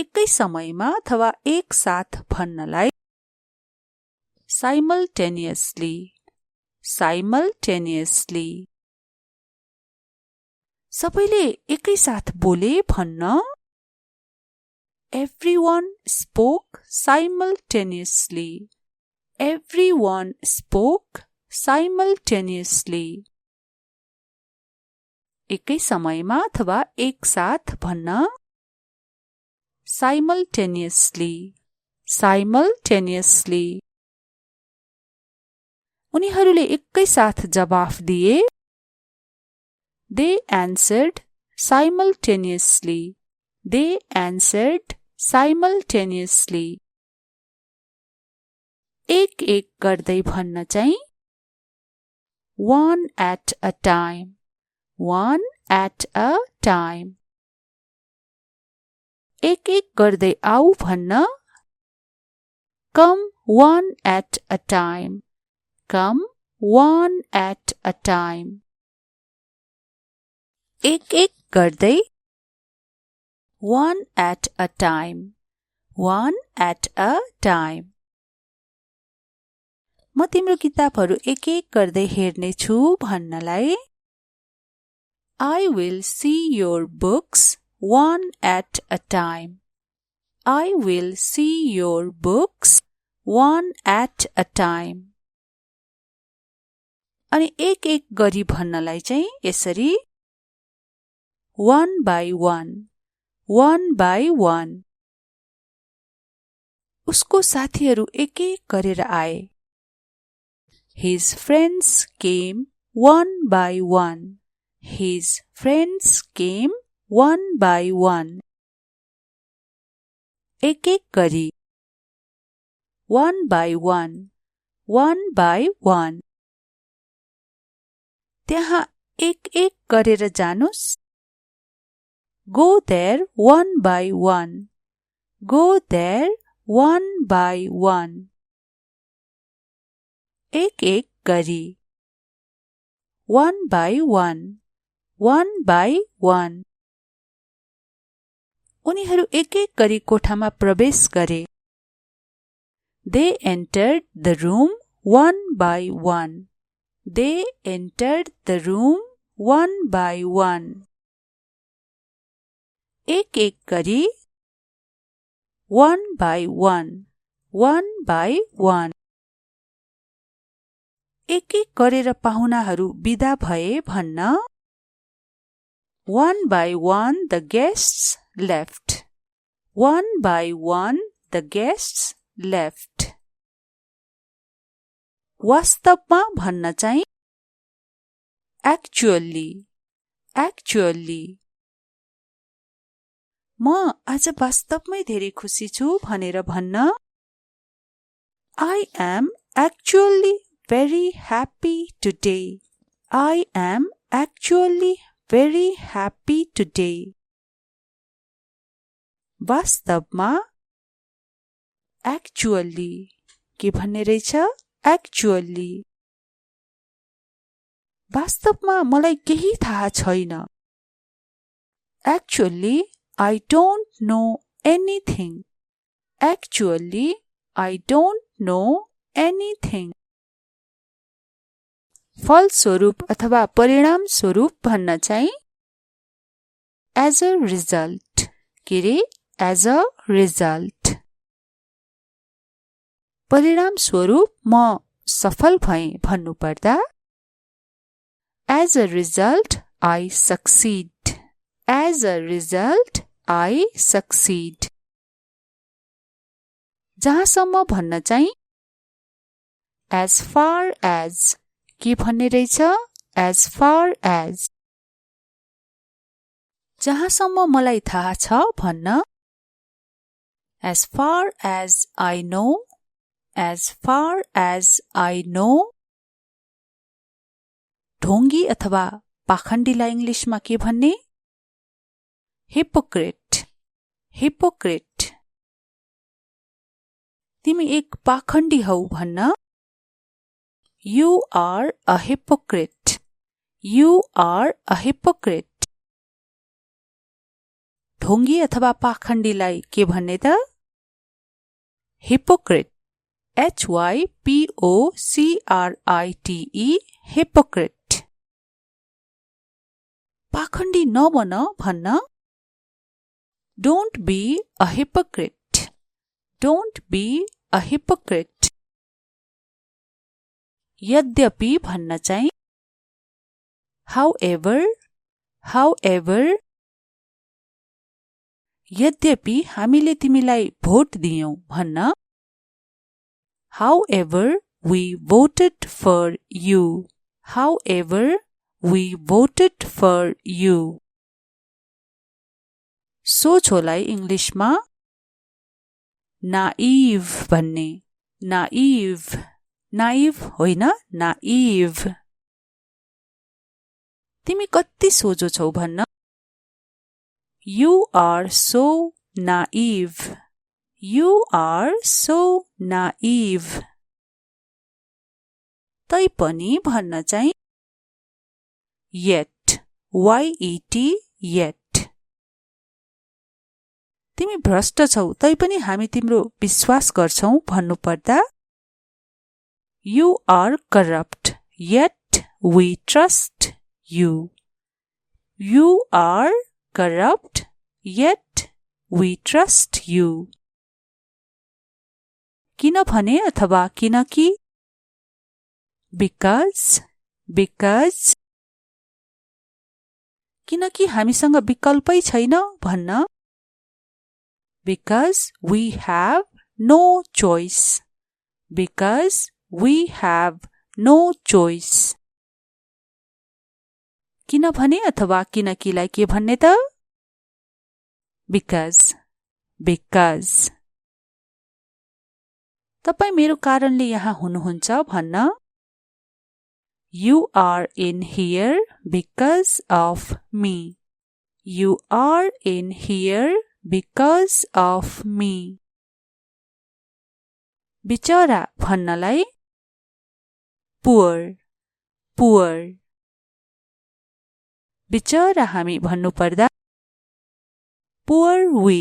एकै समयमा अथवा एक साथ भन्नलाई simultaneously. Simultaneously. सबैले एकै साथ बोले भन्न Everyone spoke simultaneously. Everyone spoke simultaneously. एकै समयमा अथवा एक साथ भन्न simultaneously. Simultaneously. उनीहरूले एकै साथ जवाफ दिए They answered simultaneously. They answered simultaneously. एक गर्दै भन्न चाहिँ one at a time. One at a time. एक गर्दै आऊ भन्न. Come one at a time. Come one at a time. एक गर्दै. One at a time. One at a time. म तिम्रो किताबहरू एक गर्दै हेर्ने छु भन्नलाई I will see your books one at a time. I will see your books one at a time. अनि एक गरी भन्नलाई चाहिँ यसरी one by one. One by one. उसको साथीहरू एक गरेर आए. His friends came one by one. His friends came one by one. एक गरी. One by one. One by one. त्यहाँ एक गरेर जानुस्. Go there one by one. Go there one by one. एक गरी. One by one. One by one. उनीहरू एक गरी कोठामा प्रवेश गरे. They entered the room one by one. They entered the room one by one. एक गरी. One by one. One by one. एक गरेर पाहुनाहरू बिदा भए भन्न. One by one the guests left. One by one the guests left. वास्तवमा भन्न चाहिँ actually. Actually. म आज वास्तवमै धेरै खुसी छु भनेर भन्न. I am actually very happy today. I am actually very happy today. वास्तवमा actually. के भन्ने रहेछ? Actually. वास्तवमा मलाई केही थाहा छैन. Actually, I don't know anything. Actually, I don't know anything. फलस्वरूप अथवा परिणाम स्वरूप भन्न चाहिँ as a result. के रे? As a result. परिणाम स्वरूप म सफल भएँ भन्नुपर्दा as a result I succeed. As a result I succeed. जहाँसम्म भन्न चाहिँ as far as. के भन्ने रहेछ? As far as. जहाँसम्म मलाई थाहा छ भन्न as far as I know. As far as I know. ढोंगी अथवा पाखण्डीलाई इंग्लिशमा के भन्ने? Hypocrite. Hypocrite. तिमी एक पाखण्डी हौ भन्न You are a hypocrite. You are a hypocrite. ढोंगी अथवा पाखण्डीलाई के भन्ने त? Hypocrite. Hypocrite. Hypocrite. पाखण्डी नबन भन्न Don't be a hypocrite. Don't be a hypocrite. यद्यपि भन्न चाहिँ however. However. यद्यपि हामीले तिमीलाई भोट दियौं भन्न However, we voted for you. However, we voted for you. सोच होलाई इंग्लिशमा naive भन्ने. Naive. Naive होइन naive. तिमी कति सोझो छौ भन्न। You are so naive. You are so naive. तैपनि भन्न चाहिँ yet. Y-E-T, yet. तिमी भ्रष्ट छौ तैपनि हामी तिम्रो विश्वास गर्छौं भन्नु पर्दा You are corrupt, yet we trust you. You are corrupt, yet we trust you. किन भने अथवा किनकि because किनकि हामीसँग विकल्पै छैन भन्न because we have no choice. Because we have no choice. किन भने अथवा किनकिलाई के भन्ने त because तपाई मेरो कारणले यहाँ हुनुहुन्छ भन्न You are in here because of me. You are in here because of me. बिचरा भन्नलाई poor. बिचरा हामी भन्नु पर्दा poor we.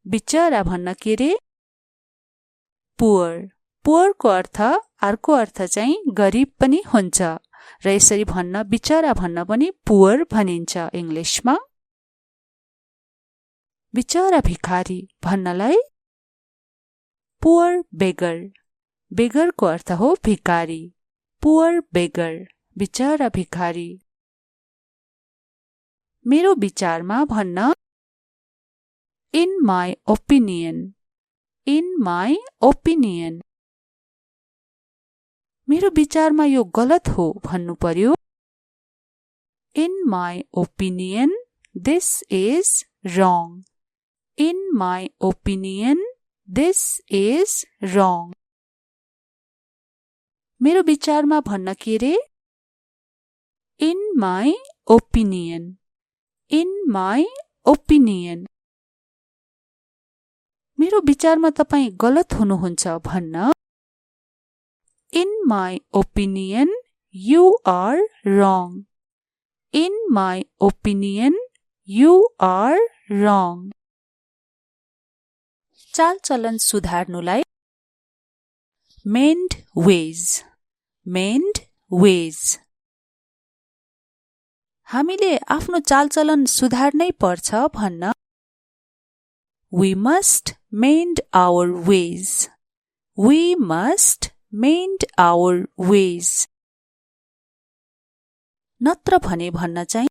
बिचरा भन्न के रे poor को अर्थ अर्को अर्थ चाहिँ गरिब पनि हुन्छ र यसरी भन्न बिचरा भन्न पनि poor भनिन्छ इंग्लिशमा। बिचरा भिखारी भन्नलाई poor beggar को अर्थ हो भिखारी। poor beggar बिचरा भिखारी। मेरो विचारमा भन्न in my opinion मेरो विचारमा यो गलत हो भन्नु पर्यो In my opinion this is wrong. In my opinion this is wrong. मेरो विचारमा भन्न के रे In my opinion मेरो विचारमा तपाई गलत हुनुहुन्छ भन्न In my opinion you are wrong. In my opinion you are wrong. चाल चलन सुधार्नुलाई mend ways. हामीले आफ्नो चालचलन सुधार्नै पर्छ भन्न We must mend our ways. We must mend our ways. नत्र भने भन्न चाहिँ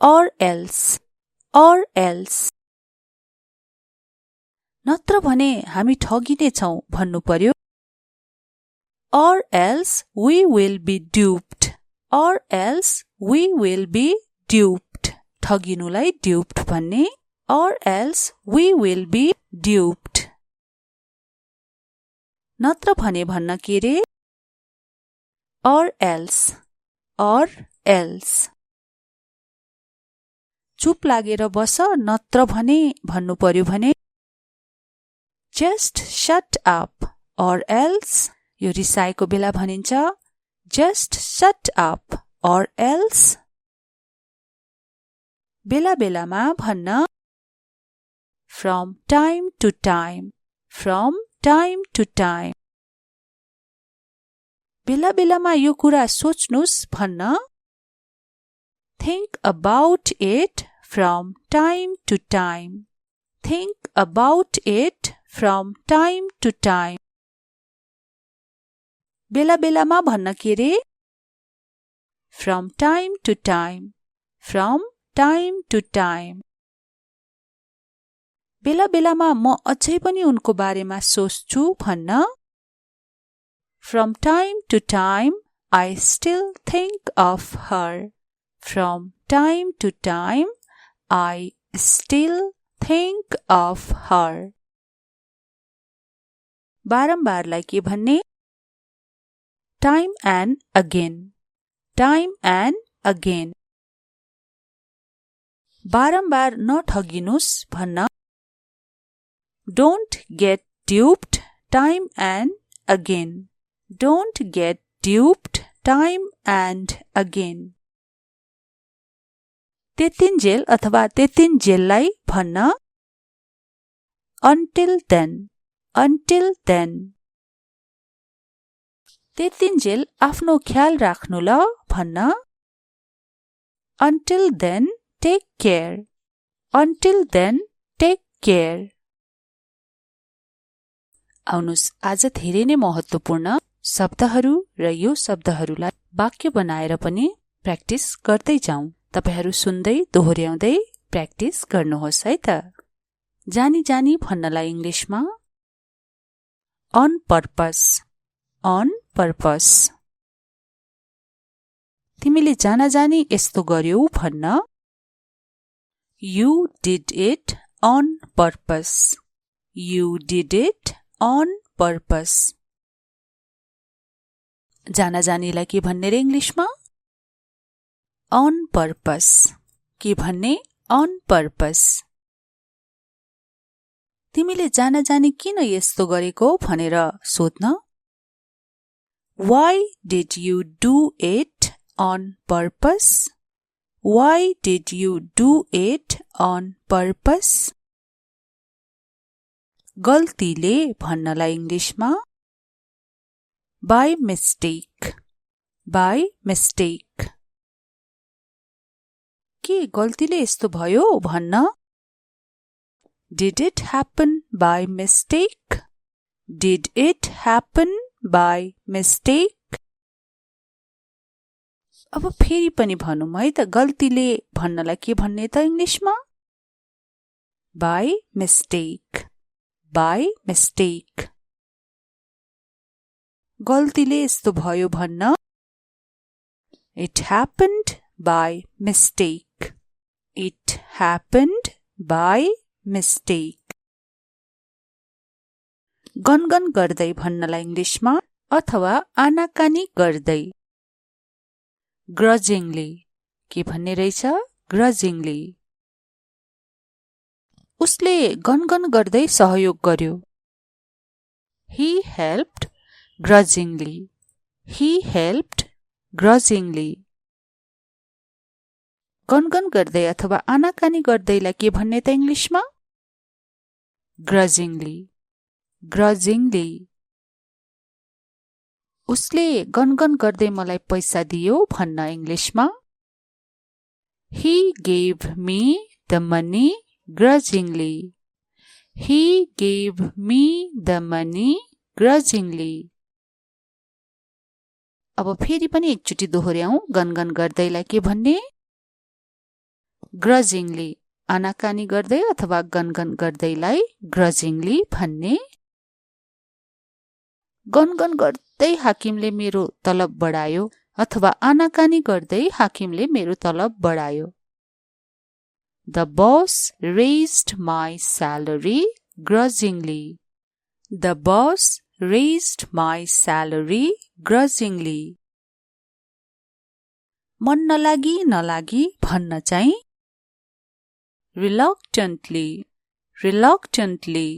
or else. नत्र भने हामी ठगिने छौं भन्नु पर्यो or else we will be duped. Or else we will be duped. ठगिनुलाई duped भन्ने or else we will be duped. नत्र भने भन्न के रे or else. चुप लागेर बस नत्र भने भन्नु पर्यो भने just shut up or else. यो रिसाएको बेला भनिन्छ just shut up or else. बेला बेलामा भन्न from time to time. बेला बेलामा यो कुरा सोच्नुस् भन्न think about it from time to time. Think about it from time to time. बेला बेलामा भन्न के रे from time to time. बेला बेलामा म अझै पनि उनको बारेमा सोच्छु भन्न From time to time I still think of her. From time to time I still think of her. बारम्बारलाई के भन्ने time and again. Time and again. बारम्बार नठगिनुस् भन्न. Don't get duped time and again. Don't get duped time and again. त्यतिन्जेल अथवा त्यतिन्जेललाई भन्न. Until then. Until then. त्यतिन्जेल आफ्नो ख्याल राख्नु ल भन्न. Until then, take care. Until then, take care. आउनुस् आज धेरै नै महत्त्वपूर्ण शब्दहरू र यो शब्दहरूलाई वाक्य बनाएर पनि प्र्याक्टिस गर्दै जाउँ. तपाईहरू सुन्दै दोहोर्याउँदै प्र्याक्टिस गर्नुहोस् है त. जानी जानी भन्नलाई इंग्लिशमा on purpose. On purpose. तिमीले जाना जानी यस्तो गर्यौ भन्न. You did it on purpose. You did it on purpose. जाना जानीलाई के भन्ने रे इंग्लिशमा? On purpose. के भन्ने? On purpose. तिमीले जाना जानी किन यस्तो गरेको भनेर सोध्न. Why did you do it on purpose? Why did you do it on purpose? गल्तीले भन्नलाई इंग्लिशमा by mistake. By mistake. के गल्तीले यस्तो भयो भन्न. Did it happen by mistake? Did it happen by mistake? अब फेरि पनि भनौं है त. गल्तीले भन्नलाई के भन्ने त इंग्लिशमा? By mistake. By mistake. गल्तीले यस्तो भयो भन्न. It happened by mistake. It happened by mistake. गनगन गर्दै भन्नलाई इंग्लिशमा अथवा आनाकानी गर्दै. grudgingly. के भन्ने रहेछ? grudgingly. उसले गनगन गर्दै सहयोग गर्यो. He helped grudgingly. He helped grudgingly. गनगन गर्दै अथवा आनाकानी गर्दैलाई के भन्ने त इंग्लिशमा? grudgingly. grudgingly. उसले गनगन गर्दै मलाई पैसा दियो भन्न इंग्लिशमा. He gave me the money grudgingly. He gave me the money grudgingly. अब फेरि पनि एकचोटि दोहोर्याउँ. गनगन गर्दैलाई के भन्ने? grudgingly. आनाकानी गर्दै अथवा गनगन गर्दैलाई grudgingly भन्ने. गनगन गर्दै हाकिमले मेरो तलब बढायो अथवा आनाकानी गर्दै हाकिमले मेरो तलब बढायो. The boss raised my salary grudgingly. The boss raised my salary grudgingly. मन नलागी भन्न चाहिँ reluctantly. Reluctantly.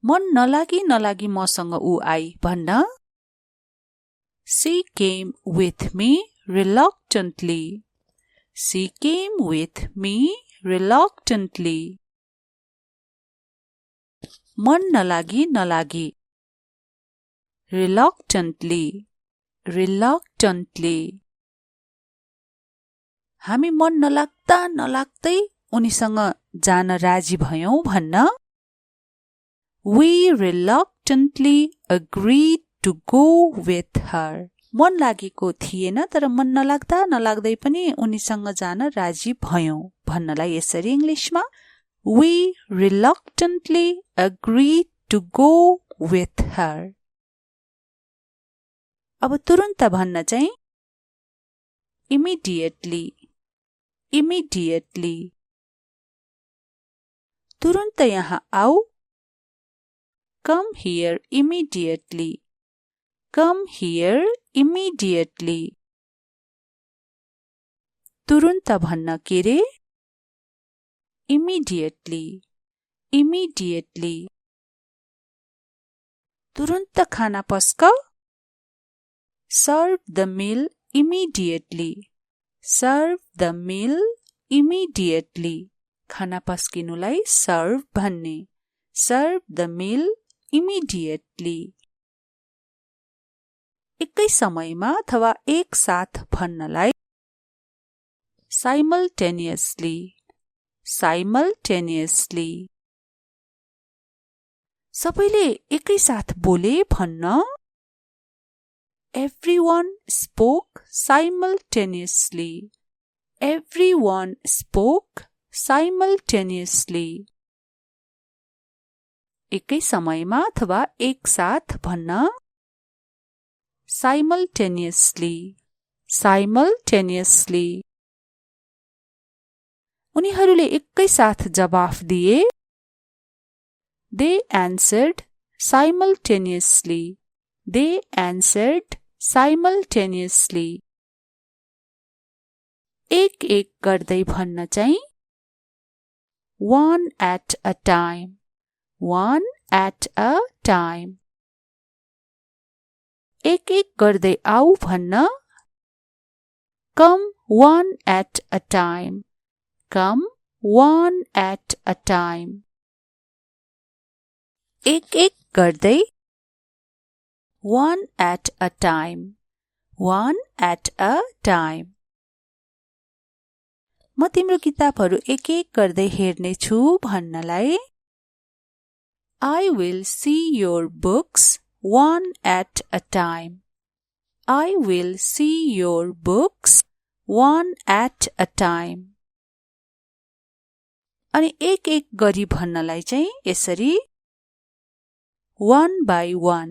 मन नलागी मसँग ऊ आई भन्न. She came with me reluctantly. She came with me reluctantly. मन नलागी reluctantly. Reluctantly. हामी मन नलाग्दै उनीसँग जान राजी भयौं भन्न. We reluctantly agreed to go with her. मन लागेको थिएन तर मन नलाग्दै पनि उनीसँग जान राजी भयौं भन्नलाई यसरी इंग्लिशमा We reluctantly agreed to go with her. अब तुरुन्त भन्न चाहिँ immediately. Immediately. तुरुन्त यहाँ आऊ. Come here immediately. Come here immediately. तुरुन्त भन्न के रे? Immediately. Immediately. तुरुन्त खाना पस्क? Serve the meal immediately. Serve the meal immediately. खाना पस्किनुलाई serve भन्ने. Serve the meal immediately. एकै समयमा अथवा एक साथ भन्नलाई simultaneously. Simultaneously. सबैले एकै साथ बोले भन्न Everyone spoke simultaneously. Everyone spoke simultaneously. एकै समयमा अथवा एक साथ भन्न simultaneously. Simultaneously. उनीहरूले एकै साथ जवाफ दिए They answered simultaneously. They answered simultaneously. एक एक गर्दै भन्न चाहिँ One at a time. One at a time. एक एक गर्दै आऊ भन्न Come one at a time. Come one at a time. एक एक गर्दै One at a time. One at a time. म तिम्रो किताबहरू एक एक गर्दै हेर्ने छु भन्नलाई I will see your books one at a time. I will see your books one at a time. अनि एक एक गरी भन्नलाई चाहिँ यसरी One by one.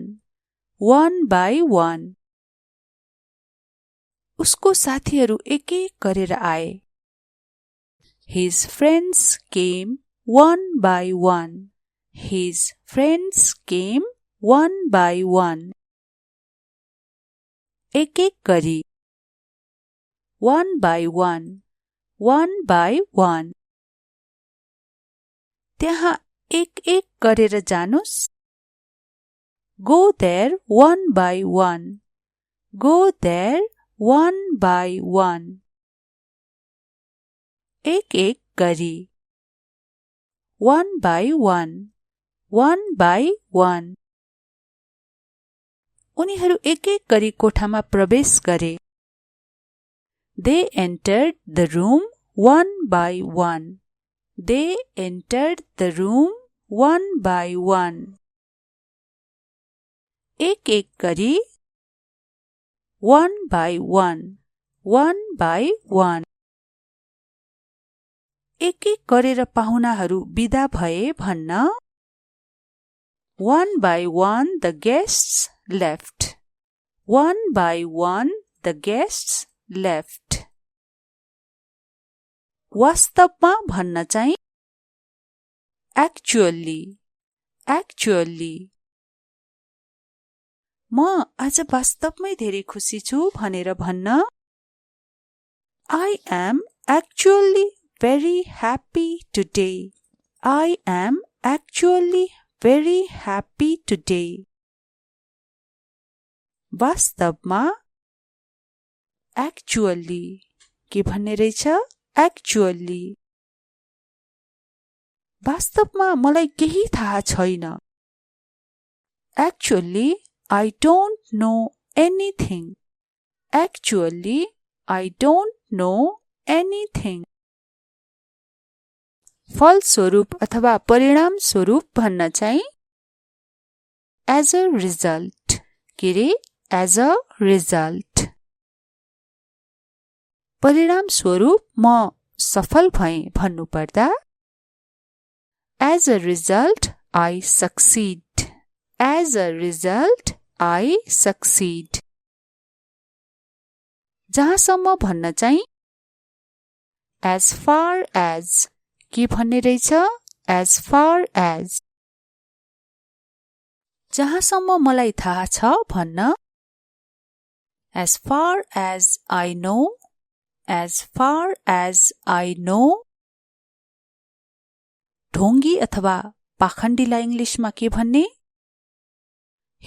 One by one. उसको साथीहरू एक एक गरेर आए His friends came one by one. His friends came one by one. एक एक गरी One by one. One by one. त्यहाँ एक एक गरेर जानुस् Go there one by one. Go there one by one. एक एक गरी One by one. One by one. उनीहरू एक एक गरी कोठामा प्रवेश गरे They entered the room one by one. They entered the room one by one. एक एक गरी One by one. One by one. एक एक गरेर पाहुनाहरू बिदा भए भन्न One by one the guests left. One by one the guests left. वास्तवमा भन्न चाहिँ Actually. Actually. म आज वास्तवमै धेरै खुसी छु भनेर भन्न I am actually very happy today. I am actually very happy today. वास्तवमा Actually. के भन्ने रहेछ Actually. वास्तवमा मलाई केही थाहा छैन Actually, I don't know anything. Actually, I don't know anything. फलस्वरूप अथवा परिणाम स्वरूप भन्न चाहिँ As a result. के रे As a result. परिणाम स्वरूप म सफल भएँ भन्नुपर्दा As a result, I succeed. As a result, I succeed. जहाँसम्म भन्न चाहिँ As far as. के भन्ने रहेछ As far as. जहाँसम्म मलाई थाहा छ भन्न As far as I know. As far as I know. ढोंगी अथवा पाखण्डीलाई इंग्लिशमा के भन्ने?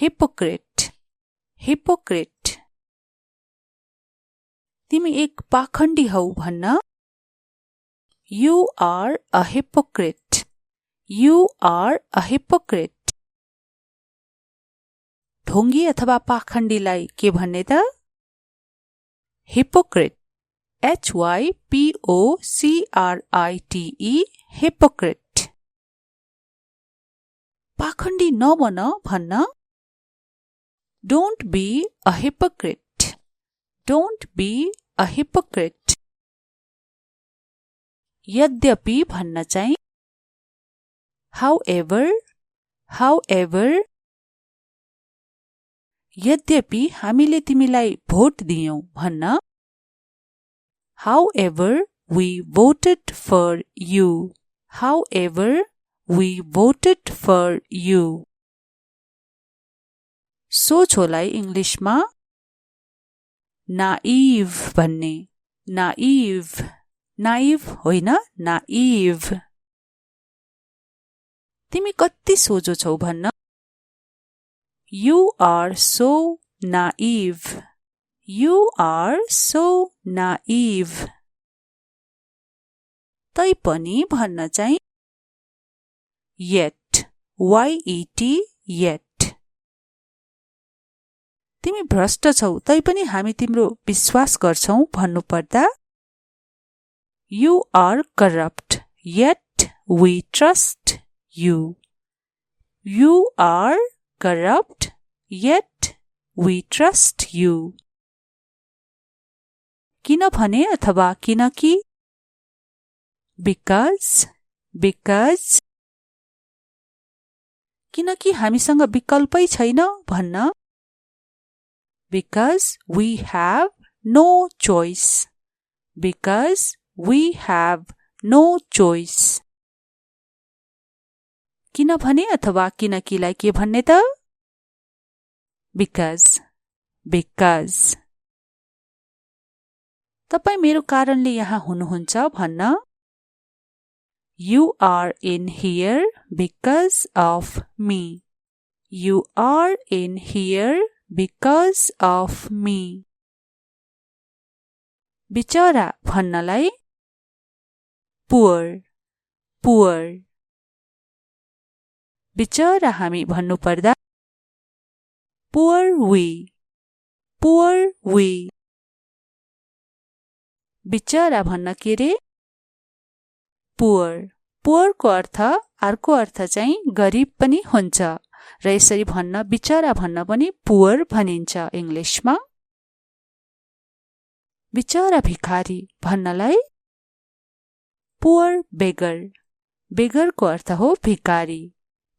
Hypocrite. Hypocrite. तिमी एक पाखण्डी हौ भन्न? You are a hypocrite. You are a hypocrite. ढोंगी अथवा पाखण्डीलाई के भन्ने त? Hypocrite. Hypocrite. Hypocrite. पाखण्डी नबन भन्न? Don't be a hypocrite. Don't be a hypocrite. यद्यपि भन्न चाहिँ? However. However. यद्यपि हामीले तिमीलाई भोट दियौं भन्न? However, we voted for you. However, we voted for you. सोझोलाई इंग्लिशमा naive भन्ने. Naive. Naive होइन, naive. तिमी कति सोझो छौ भन्न? You are so naive. You are so naive. तैपनि भन्न चाहिँ? Yet. Y-E-T. Yet. तिमी भ्रष्ट छौ तैपनि हामी तिम्रो विश्वास गर्छौं भन्नु पर्दा? You are corrupt. Yet we trust you. You are corrupt. Yet we trust you. किन भने अथवा किनकि? Because. Because. किनकि हामीसँग विकल्पै छैन भन्न? Because we have no choice. Because we have no choice. किन भने अथवा किनकिलाई के भन्ने त? Because. Because. तपाई मेरो कारणले यहाँ हुनुहुन्छ भन्न? You are in here because of me. You are in here because of me. बिचरा भन्नलाई? Poor. Poor. बिचरा हामी भन्नु पर्दा? Poor we. Poor we. बिचरा भन्न के रे? Poor. Poor को अर्थ अर्को अर्थ चाहिँ गरिब पनि हुन्छ र यसरी भन्न बिचरा भन्न पनि poor भनिन्छ इंग्लिशमा। बिचरा भिखारी भन्नलाई? Poor beggar. Beggar को अर्थ हो भिखारी।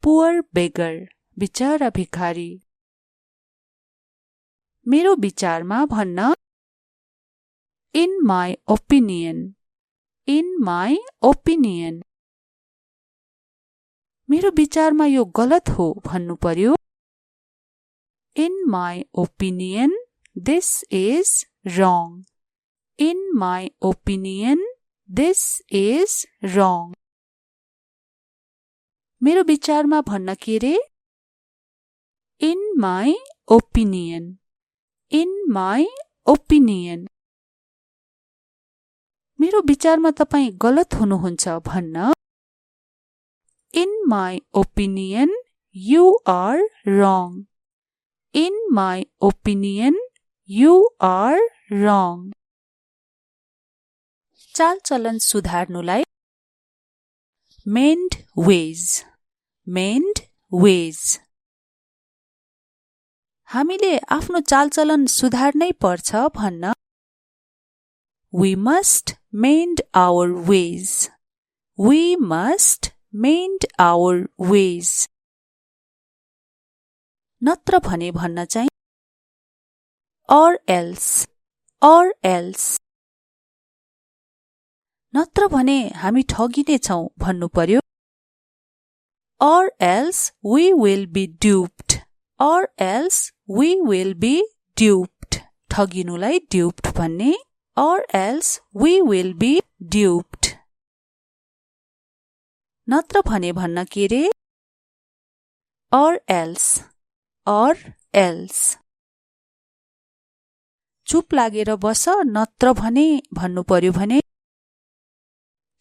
Poor beggar. बिचरा भिखारी। मेरो विचारमा भन्न? In my opinion. In my opinion. मेरो विचारमा यो गलत हो भन्नु पर्यो? In my opinion, this is wrong. In my opinion, this is wrong. मेरो विचारमा भन्न के रे? In my opinion. In my opinion. मेरो विचारमा तपाई गलत हुनुहुन्छ भन्न? In my opinion, you are wrong. In my opinion, you are wrong. चाल चलन सुधार्नुलाई mend ways. Mend ways. हामीले आफ्नो चालचलन सुधार्नै पर्छ भन्न? We must mend our ways. We must mend our ways. नत्र भने भन्न चाहिँ? Or else. Or else. नत्र भने हामी ठगिने छौं भन्नु पर्यो? Or else we will be duped. Or else we will be duped. ठगिनुलाई duped भन्ने, or else we will be duped. नत्र भने भन्न के रे? or else, or else. चुप लागेर बस नत्र भने भन्नु पर्यो भने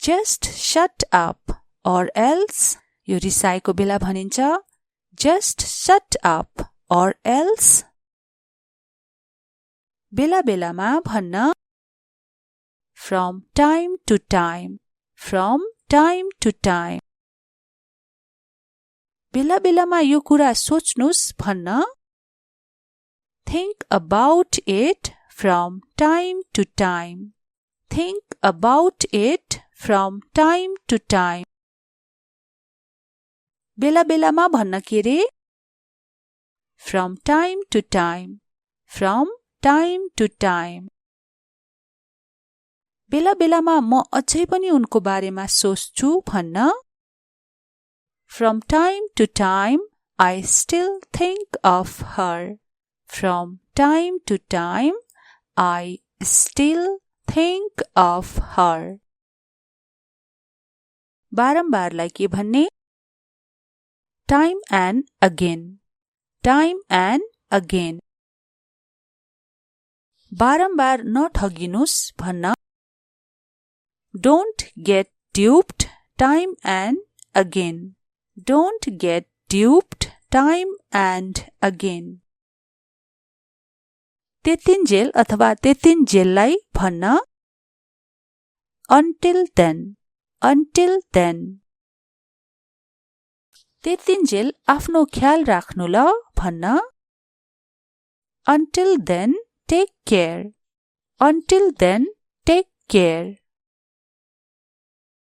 just shut up or else. यो रिसाएको बेला भनिन्छ just shut up or else. बेला बेलामा भन्न from time to time, from time to time. बेला बेलामा यो कुरा सोच्नुस् भन्न think about it from time to time. Think about it from time to time. बेला बेलामा भन्न के रे? From time to time, from time to time. बेला बेलामा म अझै पनि उनको बारेमा सोच्छु भन्न From time to time, I still think of her. From time to time, I still think of her. बारम्बारलाई के भन्ने? Time and again. Time and again. बारम्बार नठगिनुस् भन्न Don't get duped time and again. Don't get duped time and again. त्यतिन्जेल अथवा त्यतिन्जेललाई भन्न Until then. Until then. त्यतिन्जेल आफ्नो ख्याल राख्नु ल भन्न Until then, take care. Until then, take care.